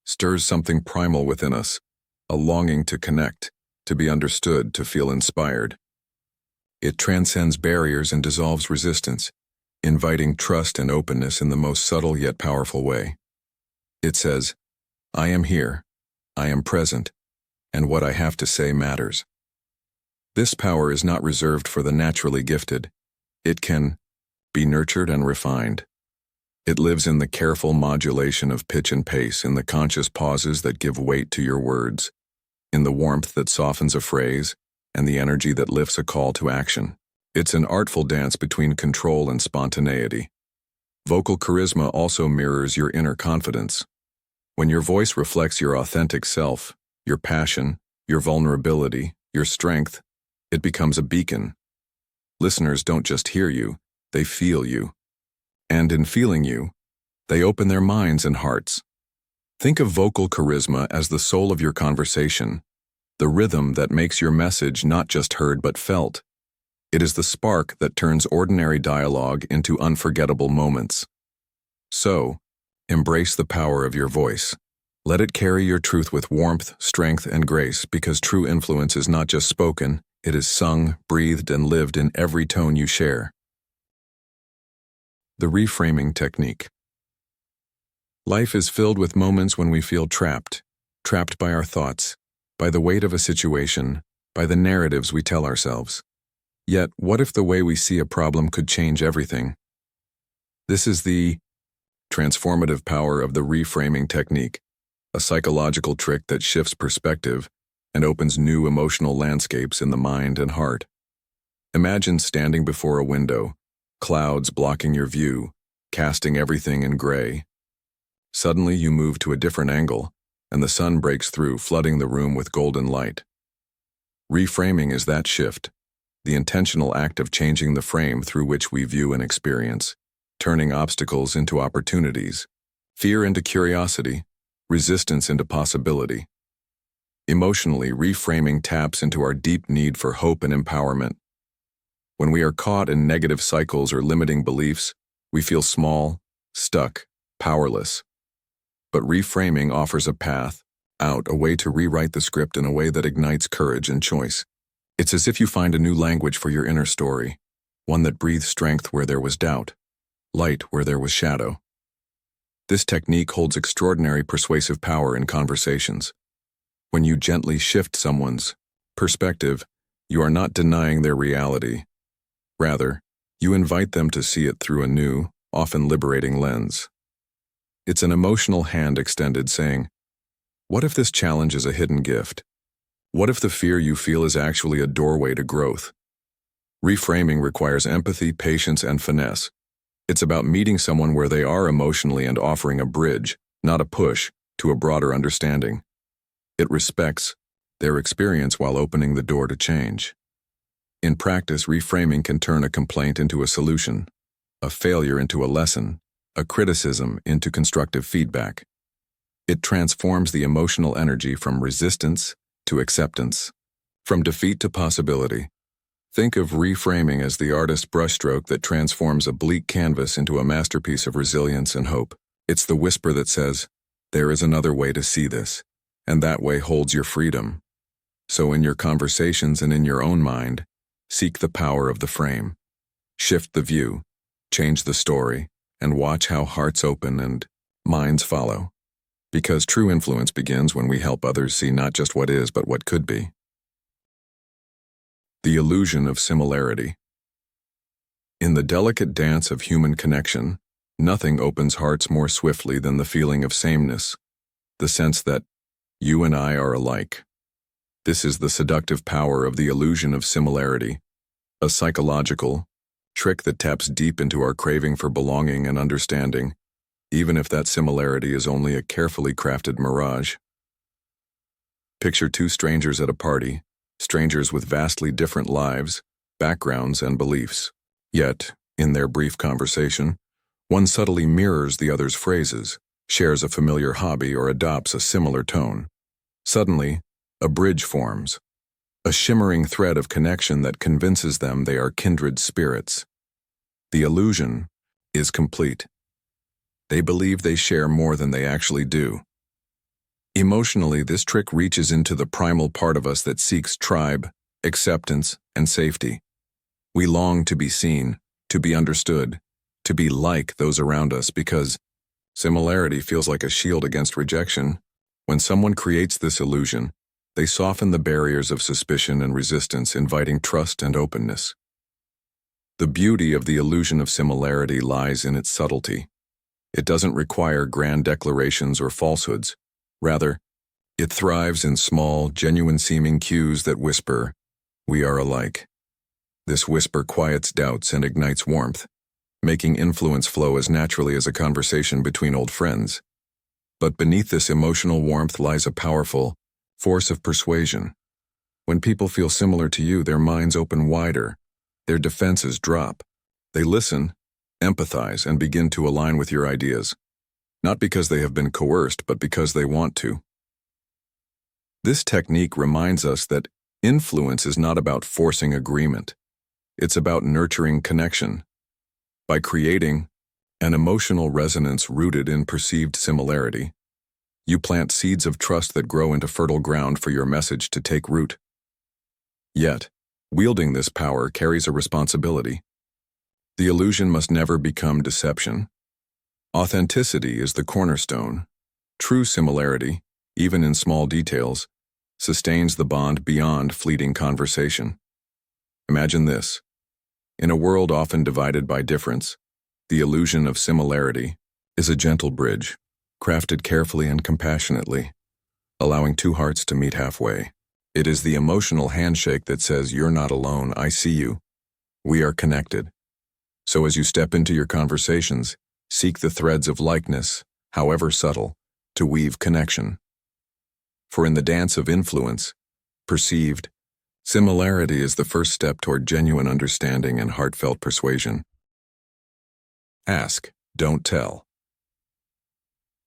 stirs something primal within us, a longing to connect, to be understood, to feel inspired. It transcends barriers and dissolves resistance, inviting trust and openness in the most subtle yet powerful way. It says, "I am here, I am present, and what I have to say matters." This power is not reserved for the naturally gifted. It can be nurtured and refined. It lives in the careful modulation of pitch and pace, in the conscious pauses that give weight to your words, in the warmth that softens a phrase, and the energy that lifts a call to action. It's an artful dance between control and spontaneity. Vocal charisma also mirrors your inner confidence. When your voice reflects your authentic self, your passion, your vulnerability, your strength, it becomes a beacon. Listeners don't just hear you, they feel you. And in feeling you, they open their minds and hearts. Think of vocal charisma as the soul of your conversation, the rhythm that makes your message not just heard but felt. It is the spark that turns ordinary dialogue into unforgettable moments. So, embrace the power of your voice. Let it carry your truth with warmth, strength, and grace, because true influence is not just spoken, it is sung, breathed, and lived in every tone you share. The reframing technique. Life is filled with moments when we feel trapped by our thoughts, by the weight of a situation, by the narratives we tell ourselves. Yet, what if the way we see a problem could change everything? This is the transformative power of the reframing technique, a psychological trick that shifts perspective and opens new emotional landscapes in the mind and heart. Imagine standing before a window, clouds blocking your view, casting everything in gray. Suddenly you move to a different angle, and the sun breaks through, flooding the room with golden light. Reframing is that shift, the intentional act of changing the frame through which we view an experience, turning obstacles into opportunities, fear into curiosity, resistance into possibility. Emotionally, reframing taps into our deep need for hope and empowerment. When we are caught in negative cycles or limiting beliefs, we feel small, stuck, powerless. But reframing offers a path out, a way to rewrite the script in a way that ignites courage and choice. It's as if you find a new language for your inner story, one that breathes strength where there was doubt, light where there was shadow. This technique holds extraordinary persuasive power in conversations. When you gently shift someone's perspective, you are not denying their reality. Rather, you invite them to see it through a new, often liberating lens. It's an emotional hand extended saying, "What if this challenge is a hidden gift? What if the fear you feel is actually a doorway to growth?" Reframing requires empathy, patience, and finesse. It's about meeting someone where they are emotionally and offering a bridge, not a push, to a broader understanding. It respects their experience while opening the door to change. In practice, reframing can turn a complaint into a solution, a failure into a lesson, a criticism into constructive feedback. It transforms the emotional energy from resistance to acceptance, from defeat to possibility. Think of reframing as the artist's brushstroke that transforms a bleak canvas into a masterpiece of resilience and hope. It's the whisper that says, "There is another way to see this," and that way holds your freedom. So in your conversations and in your own mind, seek the power of the frame. Shift the view, change the story, and watch how hearts open and minds follow. Because true influence begins when we help others see not just what is, but what could be. The illusion of similarity. In the delicate dance of human connection, nothing opens hearts more swiftly than the feeling of sameness, the sense that you and I are alike. This is the seductive power of the illusion of similarity, a psychological trick that taps deep into our craving for belonging and understanding, even if that similarity is only a carefully crafted mirage. Picture two strangers at a party, strangers with vastly different lives, backgrounds, and beliefs. Yet, in their brief conversation, one subtly mirrors the other's phrases, shares a familiar hobby, or adopts a similar tone. Suddenly, a bridge forms, a shimmering thread of connection that convinces them they are kindred spirits. The illusion is complete. They believe they share more than they actually do. Emotionally, this trick reaches into the primal part of us that seeks tribe, acceptance, and safety. We long to be seen, to be understood, to be like those around us because similarity feels like a shield against rejection. When someone creates this illusion, they soften the barriers of suspicion and resistance, inviting trust and openness. The beauty of the illusion of similarity lies in its subtlety. It doesn't require grand declarations or falsehoods. Rather, it thrives in small, genuine-seeming cues that whisper, "We are alike." This whisper quiets doubts and ignites warmth, making influence flow as naturally as a conversation between old friends. But beneath this emotional warmth lies a powerful force of persuasion. When people feel similar to you, their minds open wider, their defenses drop. They listen, empathize, and begin to align with your ideas, not because they have been coerced, but because they want to. This technique reminds us that influence is not about forcing agreement. It's about nurturing connection. By creating an emotional resonance rooted in perceived similarity, you plant seeds of trust that grow into fertile ground for your message to take root. Yet, wielding this power carries a responsibility. The illusion must never become deception. Authenticity is the cornerstone. True similarity, even in small details, sustains the bond beyond fleeting conversation. Imagine this. In a world often divided by difference, the illusion of similarity is a gentle bridge, crafted carefully and compassionately, allowing two hearts to meet halfway. It is the emotional handshake that says, "You're not alone, I see you. We are connected." So as you step into your conversations, seek the threads of likeness, however subtle, to weave connection. For in the dance of influence, perceived similarity is the first step toward genuine understanding and heartfelt persuasion. Ask, don't tell.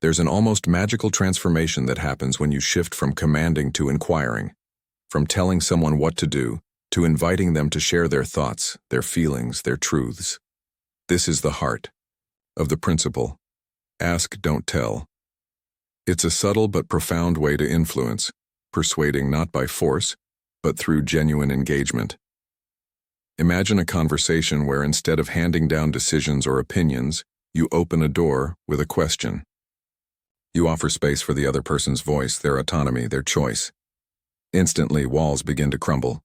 There's an almost magical transformation that happens when you shift from commanding to inquiring, from telling someone what to do to inviting them to share their thoughts, their feelings, their truths. This is the heart of the principle. Ask, don't tell. It's a subtle but profound way to influence, persuading not by force, but through genuine engagement. Imagine a conversation where instead of handing down decisions or opinions, you open a door with a question. You offer space for the other person's voice, their autonomy, their choice. Instantly, walls begin to crumble.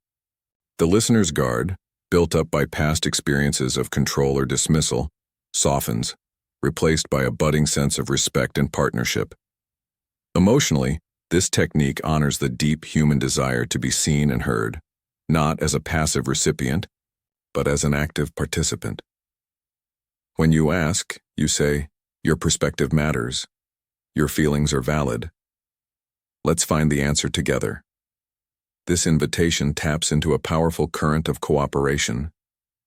The listener's guard, built up by past experiences of control or dismissal, softens, replaced by a budding sense of respect and partnership. Emotionally, this technique honors the deep human desire to be seen and heard, not as a passive recipient, but as an active participant. When you ask, you say, "Your perspective matters. Your feelings are valid. Let's find the answer together." This invitation taps into a powerful current of cooperation,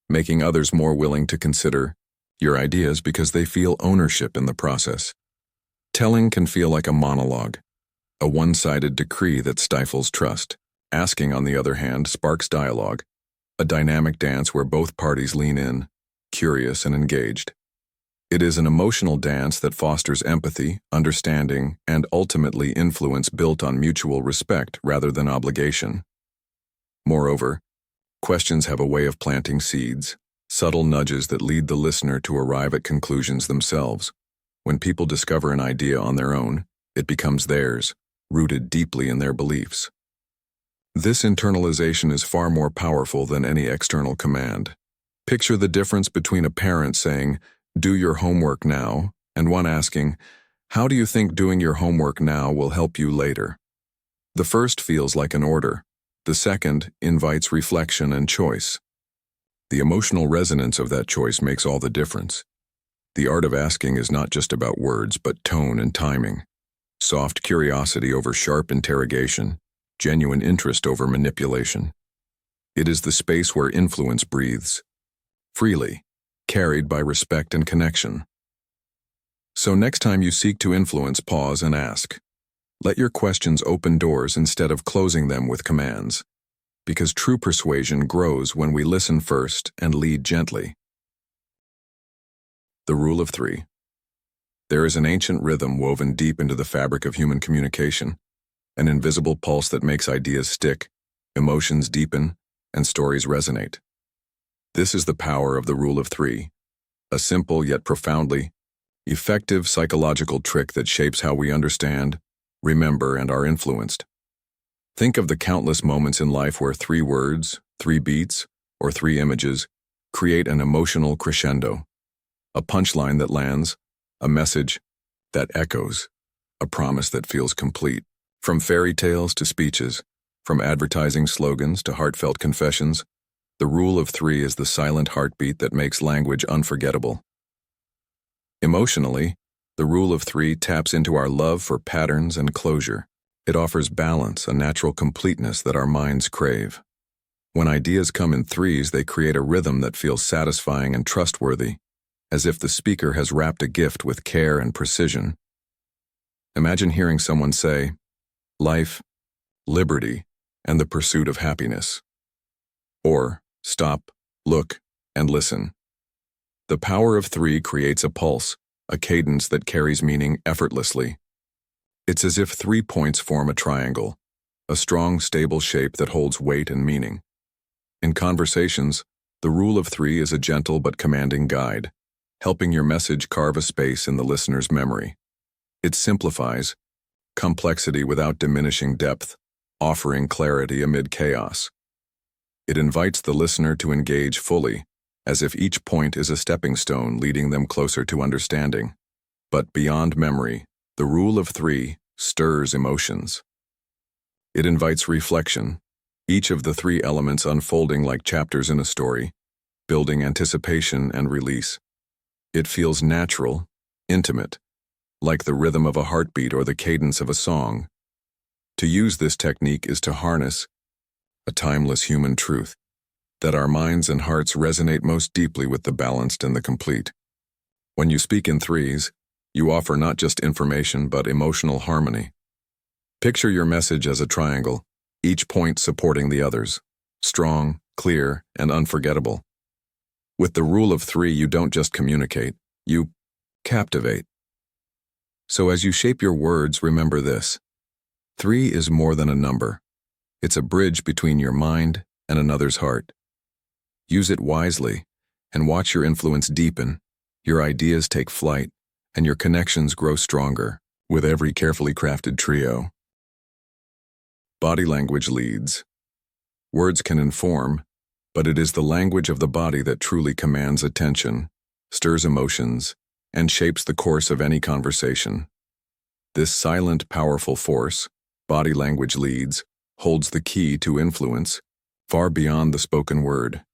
making others more willing to consider your ideas because they feel ownership in the process. Telling can feel like a monologue, a one-sided decree that stifles trust. Asking, on the other hand, sparks dialogue, a dynamic dance where both parties lean in, curious and engaged. It is an emotional dance that fosters empathy, understanding, and ultimately influence built on mutual respect rather than obligation. Moreover, questions have a way of planting seeds, subtle nudges that lead the listener to arrive at conclusions themselves. When people discover an idea on their own, it becomes theirs, rooted deeply in their beliefs. This internalization is far more powerful than any external command. Picture the difference between a parent saying, "Do your homework now," and one asking, "How do you think doing your homework now will help you later?" The first feels like an order. The second invites reflection and choice. The emotional resonance of that choice makes all the difference. The art of asking is not just about words, but tone and timing. Soft curiosity over sharp interrogation, genuine interest over manipulation. It is the space where influence breathes, freely, carried by respect and connection. So next time you seek to influence, pause and ask. Let your questions open doors instead of closing them with commands. Because true persuasion grows when we listen first and lead gently. The rule of three. There is an ancient rhythm woven deep into the fabric of human communication, an invisible pulse that makes ideas stick, emotions deepen, and stories resonate. This is the power of the rule of three, a simple yet profoundly effective psychological trick that shapes how we understand, remember, and are influenced. Think of the countless moments in life where 3 words, 3 beats, or 3 images create an emotional crescendo. A punchline that lands, a message that echoes, a promise that feels complete. From fairy tales to speeches, from advertising slogans to heartfelt confessions, the rule of three is the silent heartbeat that makes language unforgettable. Emotionally, the rule of three taps into our love for patterns and closure. It offers balance, a natural completeness that our minds crave. When ideas come in threes, they create a rhythm that feels satisfying and trustworthy, as if the speaker has wrapped a gift with care and precision. Imagine hearing someone say, "Life, liberty, and the pursuit of happiness." Or, "Stop, look, and listen." The power of three creates a pulse, a cadence that carries meaning effortlessly. It's as if 3 points form a triangle, a strong, stable shape that holds weight and meaning. In conversations, the rule of three is a gentle but commanding guide, helping your message carve a space in the listener's memory. It simplifies complexity without diminishing depth, offering clarity amid chaos. It invites the listener to engage fully, as if each point is a stepping stone leading them closer to understanding. But beyond memory, the rule of three stirs emotions. It invites reflection, each of the 3 elements unfolding like chapters in a story, building anticipation and release. It feels natural, intimate, like the rhythm of a heartbeat or the cadence of a song. To use this technique is to harness a timeless human truth, that our minds and hearts resonate most deeply with the balanced and the complete. When you speak in threes, you offer not just information but emotional harmony. Picture your message as a triangle, each point supporting the others, strong, clear, and unforgettable. With the rule of three, you don't just communicate, you captivate. So as you shape your words, remember this. 3 is more than a number. It's a bridge between your mind and another's heart. Use it wisely, and watch your influence deepen, your ideas take flight, and your connections grow stronger with every carefully crafted trio. Body language leads. Words can inform, but it is the language of the body that truly commands attention, stirs emotions, and shapes the course of any conversation. This silent, powerful force, body language leads, holds the key to influence, far beyond the spoken word.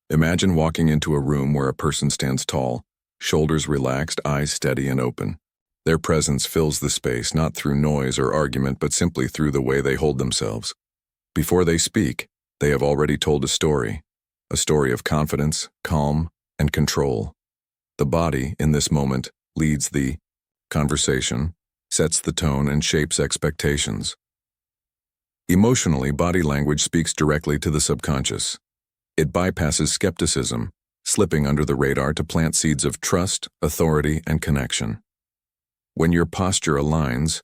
Imagine walking into a room where a person stands tall, shoulders relaxed, eyes steady and open. Their presence fills the space not through noise or argument but simply through the way they hold themselves. Before they speak, they have already told a story of confidence, calm, and control. The body, in this moment, leads the conversation, sets the tone, and shapes expectations. Emotionally, body language speaks directly to the subconscious. It bypasses skepticism, slipping under the radar to plant seeds of trust, authority, and connection. When your posture aligns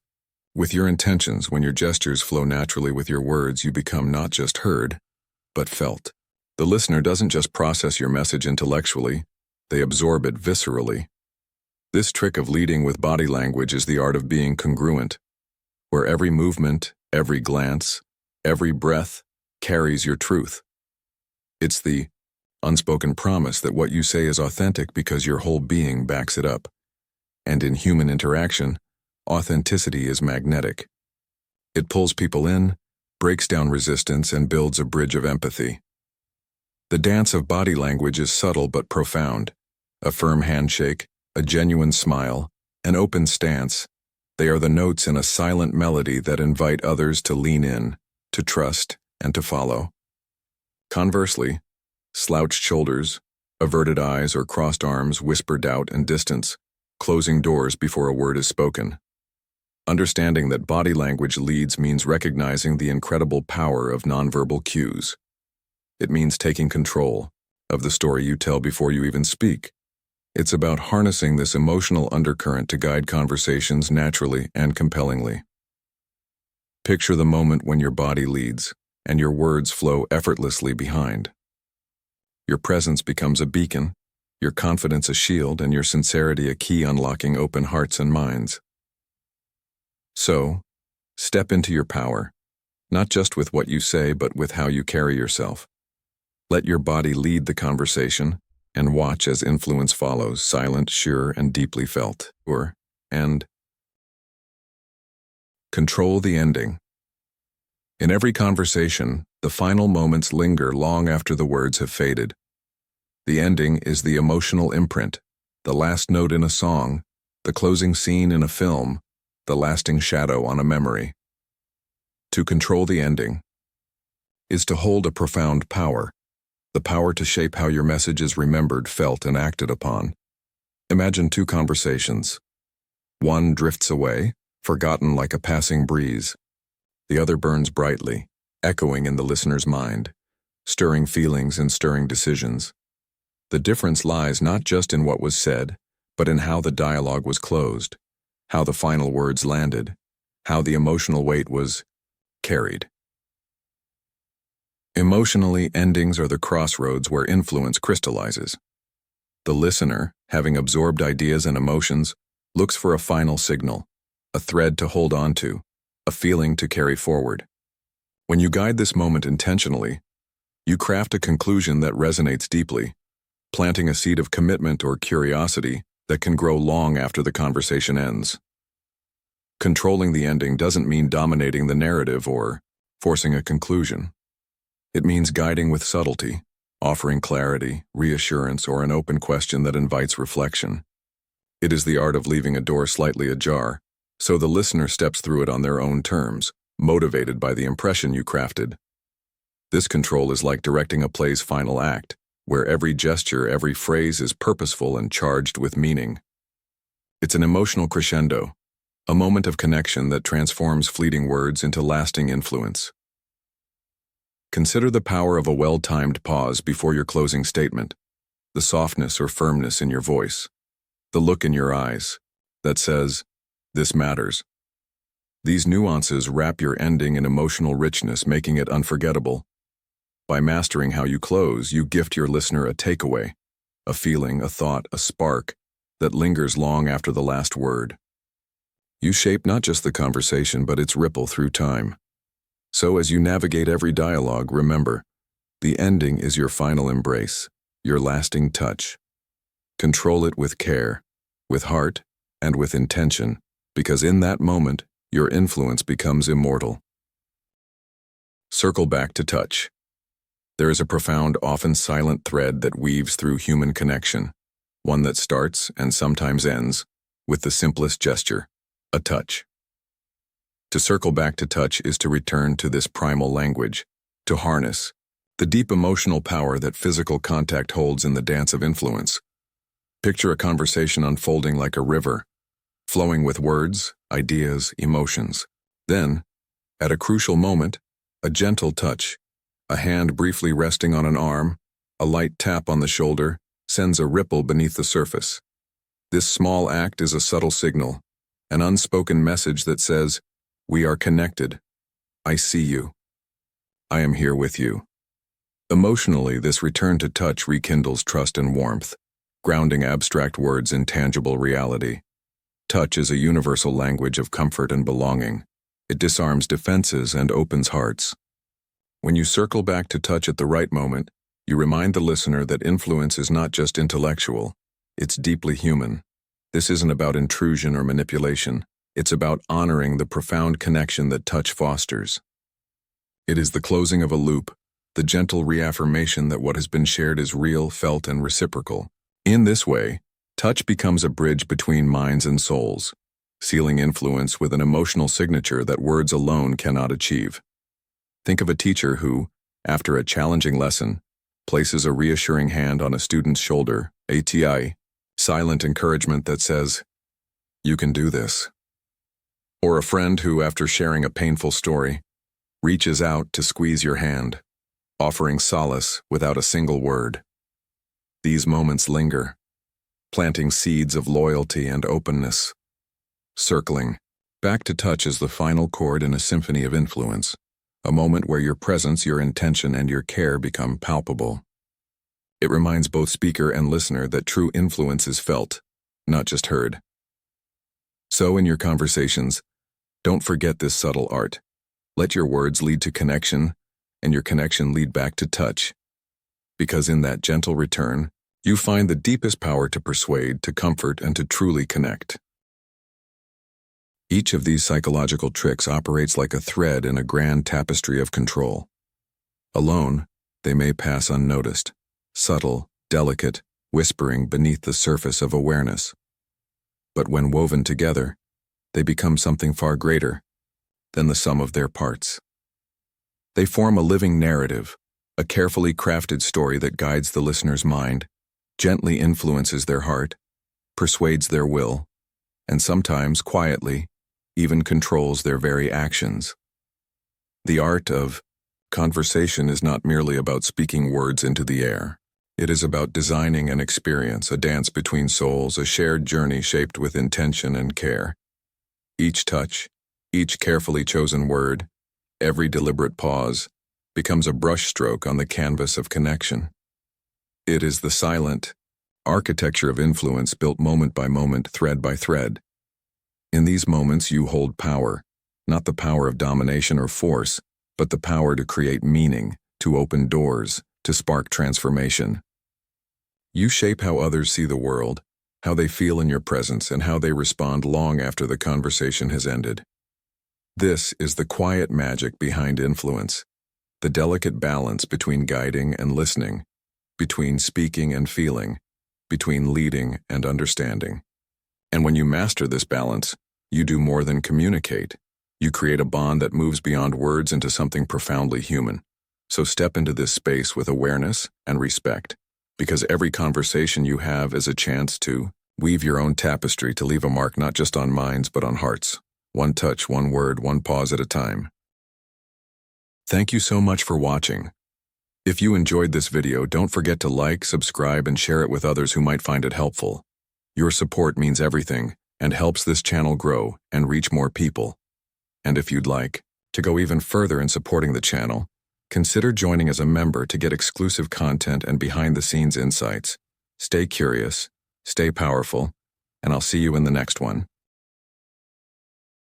with your intentions, when your gestures flow naturally with your words, you become not just heard, but felt. The listener doesn't just process your message intellectually, they absorb it viscerally. This trick of leading with body language is the art of being congruent, where every movement, every glance, every breath carries your truth. It's the unspoken promise that what you say is authentic because your whole being backs it up. And in human interaction, authenticity is magnetic. It pulls people in, breaks down resistance, and builds a bridge of empathy. The dance of body language is subtle but profound. A firm handshake, a genuine smile, an open stance. They are the notes in a silent melody that invite others to lean in, to trust, and to follow. Conversely, slouched shoulders, averted eyes, or crossed arms whisper doubt and distance, closing doors before a word is spoken. Understanding that body language leads means recognizing the incredible power of nonverbal cues. It means taking control of the story you tell before you even speak. It's about harnessing this emotional undercurrent to guide conversations naturally and compellingly. Picture the moment when your body leads and your words flow effortlessly behind. Your presence becomes a beacon, your confidence a shield, and your sincerity a key unlocking open hearts and minds. So, step into your power, not just with what you say, but with how you carry yourself. Let your body lead the conversation, and watch as influence follows, silent, sure, and deeply felt. And control the ending. In every conversation, the final moments linger long after the words have faded. The ending is the emotional imprint, the last note in a song, the closing scene in a film, the lasting shadow on a memory. To control the ending is to hold a profound power, the power to shape how your message is remembered, felt, and acted upon. Imagine two conversations. One drifts away, forgotten like a passing breeze. The other burns brightly, echoing in the listener's mind, stirring feelings and stirring decisions. The difference lies not just in what was said, but in how the dialogue was closed, how the final words landed, how the emotional weight was carried. Emotionally, endings are the crossroads where influence crystallizes. The listener, having absorbed ideas and emotions, looks for a final signal, a thread to hold on to, a feeling to carry forward. When you guide this moment intentionally, you craft a conclusion that resonates deeply, planting a seed of commitment or curiosity that can grow long after the conversation ends. Controlling the ending doesn't mean dominating the narrative or forcing a conclusion. It means guiding with subtlety, offering clarity, reassurance, or an open question that invites reflection. It is the art of leaving a door slightly ajar, so the listener steps through it on their own terms, motivated by the impression you crafted. This control is like directing a play's final act, where every gesture, every phrase is purposeful and charged with meaning. It's an emotional crescendo, a moment of connection that transforms fleeting words into lasting influence. Consider the power of a well-timed pause before your closing statement, the softness or firmness in your voice, the look in your eyes that says, "This matters." These nuances wrap your ending in emotional richness, making it unforgettable. By mastering how you close, you gift your listener a takeaway, a feeling, a thought, a spark that lingers long after the last word. You shape not just the conversation, but its ripple through time. So as you navigate every dialogue, remember, the ending is your final embrace, your lasting touch. Control it with care, with heart, and with intention, because in that moment, your influence becomes immortal. Circle back to touch. There is a profound, often silent thread that weaves through human connection, one that starts and sometimes ends with the simplest gesture, a touch. To circle back to touch is to return to this primal language, to harness the deep emotional power that physical contact holds in the dance of influence. Picture a conversation unfolding like a river, flowing with words, ideas, emotions. Then, at a crucial moment, a gentle touch, a hand briefly resting on an arm, a light tap on the shoulder, sends a ripple beneath the surface. This small act is a subtle signal, an unspoken message that says, "We are connected. I see you. I am here with you." Emotionally, this return to touch rekindles trust and warmth, grounding abstract words in tangible reality. Touch is a universal language of comfort and belonging. It disarms defenses and opens hearts. When you circle back to touch at the right moment, you remind the listener that influence is not just intellectual, it's deeply human. This isn't about intrusion or manipulation. It's about honoring the profound connection that touch fosters. It is the closing of a loop, the gentle reaffirmation that what has been shared is real, felt, and reciprocal. In this way, touch becomes a bridge between minds and souls, sealing influence with an emotional signature that words alone cannot achieve. Think of a teacher who, after a challenging lesson, places a reassuring hand on a student's shoulder, ATI, silent encouragement that says, "You can do this." Or a friend who, after sharing a painful story, reaches out to squeeze your hand, offering solace without a single word. These moments linger, planting seeds of loyalty and openness. Circling back to touch is the final chord in a symphony of influence, a moment where your presence, your intention, and your care become palpable. It reminds both speaker and listener that true influence is felt, not just heard. So in your conversations, don't forget this subtle art. Let your words lead to connection, and your connection lead back to touch. Because in that gentle return, you find the deepest power to persuade, to comfort, and to truly connect. Each of these psychological tricks operates like a thread in a grand tapestry of control. Alone, they may pass unnoticed, subtle, delicate, whispering beneath the surface of awareness. But when woven together, they become something far greater than the sum of their parts. They form a living narrative, a carefully crafted story that guides the listener's mind, gently influences their heart, persuades their will, and sometimes, quietly, even controls their very actions. The art of conversation is not merely about speaking words into the air. It is about designing an experience, a dance between souls, a shared journey shaped with intention and care. Each touch, each carefully chosen word, every deliberate pause, becomes a brushstroke on the canvas of connection. It is the silent architecture of influence built moment by moment, thread by thread. In these moments you hold power, not the power of domination or force, but the power to create meaning, to open doors, to spark transformation. You shape how others see the world, how they feel in your presence, and how they respond long after the conversation has ended. This is the quiet magic behind influence, the delicate balance between guiding and listening, between speaking and feeling, between leading and understanding. And when you master this balance, you do more than communicate. You create a bond that moves beyond words into something profoundly human. So step into this space with awareness and respect, because every conversation you have is a chance to weave your own tapestry to leave a mark not just on minds but on hearts. One touch, one word, one pause at a time. Thank you so much for watching. If you enjoyed this video, don't forget to like, subscribe, and share it with others who might find it helpful. Your support means everything and helps this channel grow and reach more people. And if you'd like to go even further in supporting the channel, consider joining as a member to get exclusive content and behind-the-scenes insights. Stay curious, stay powerful, and I'll see you in the next one.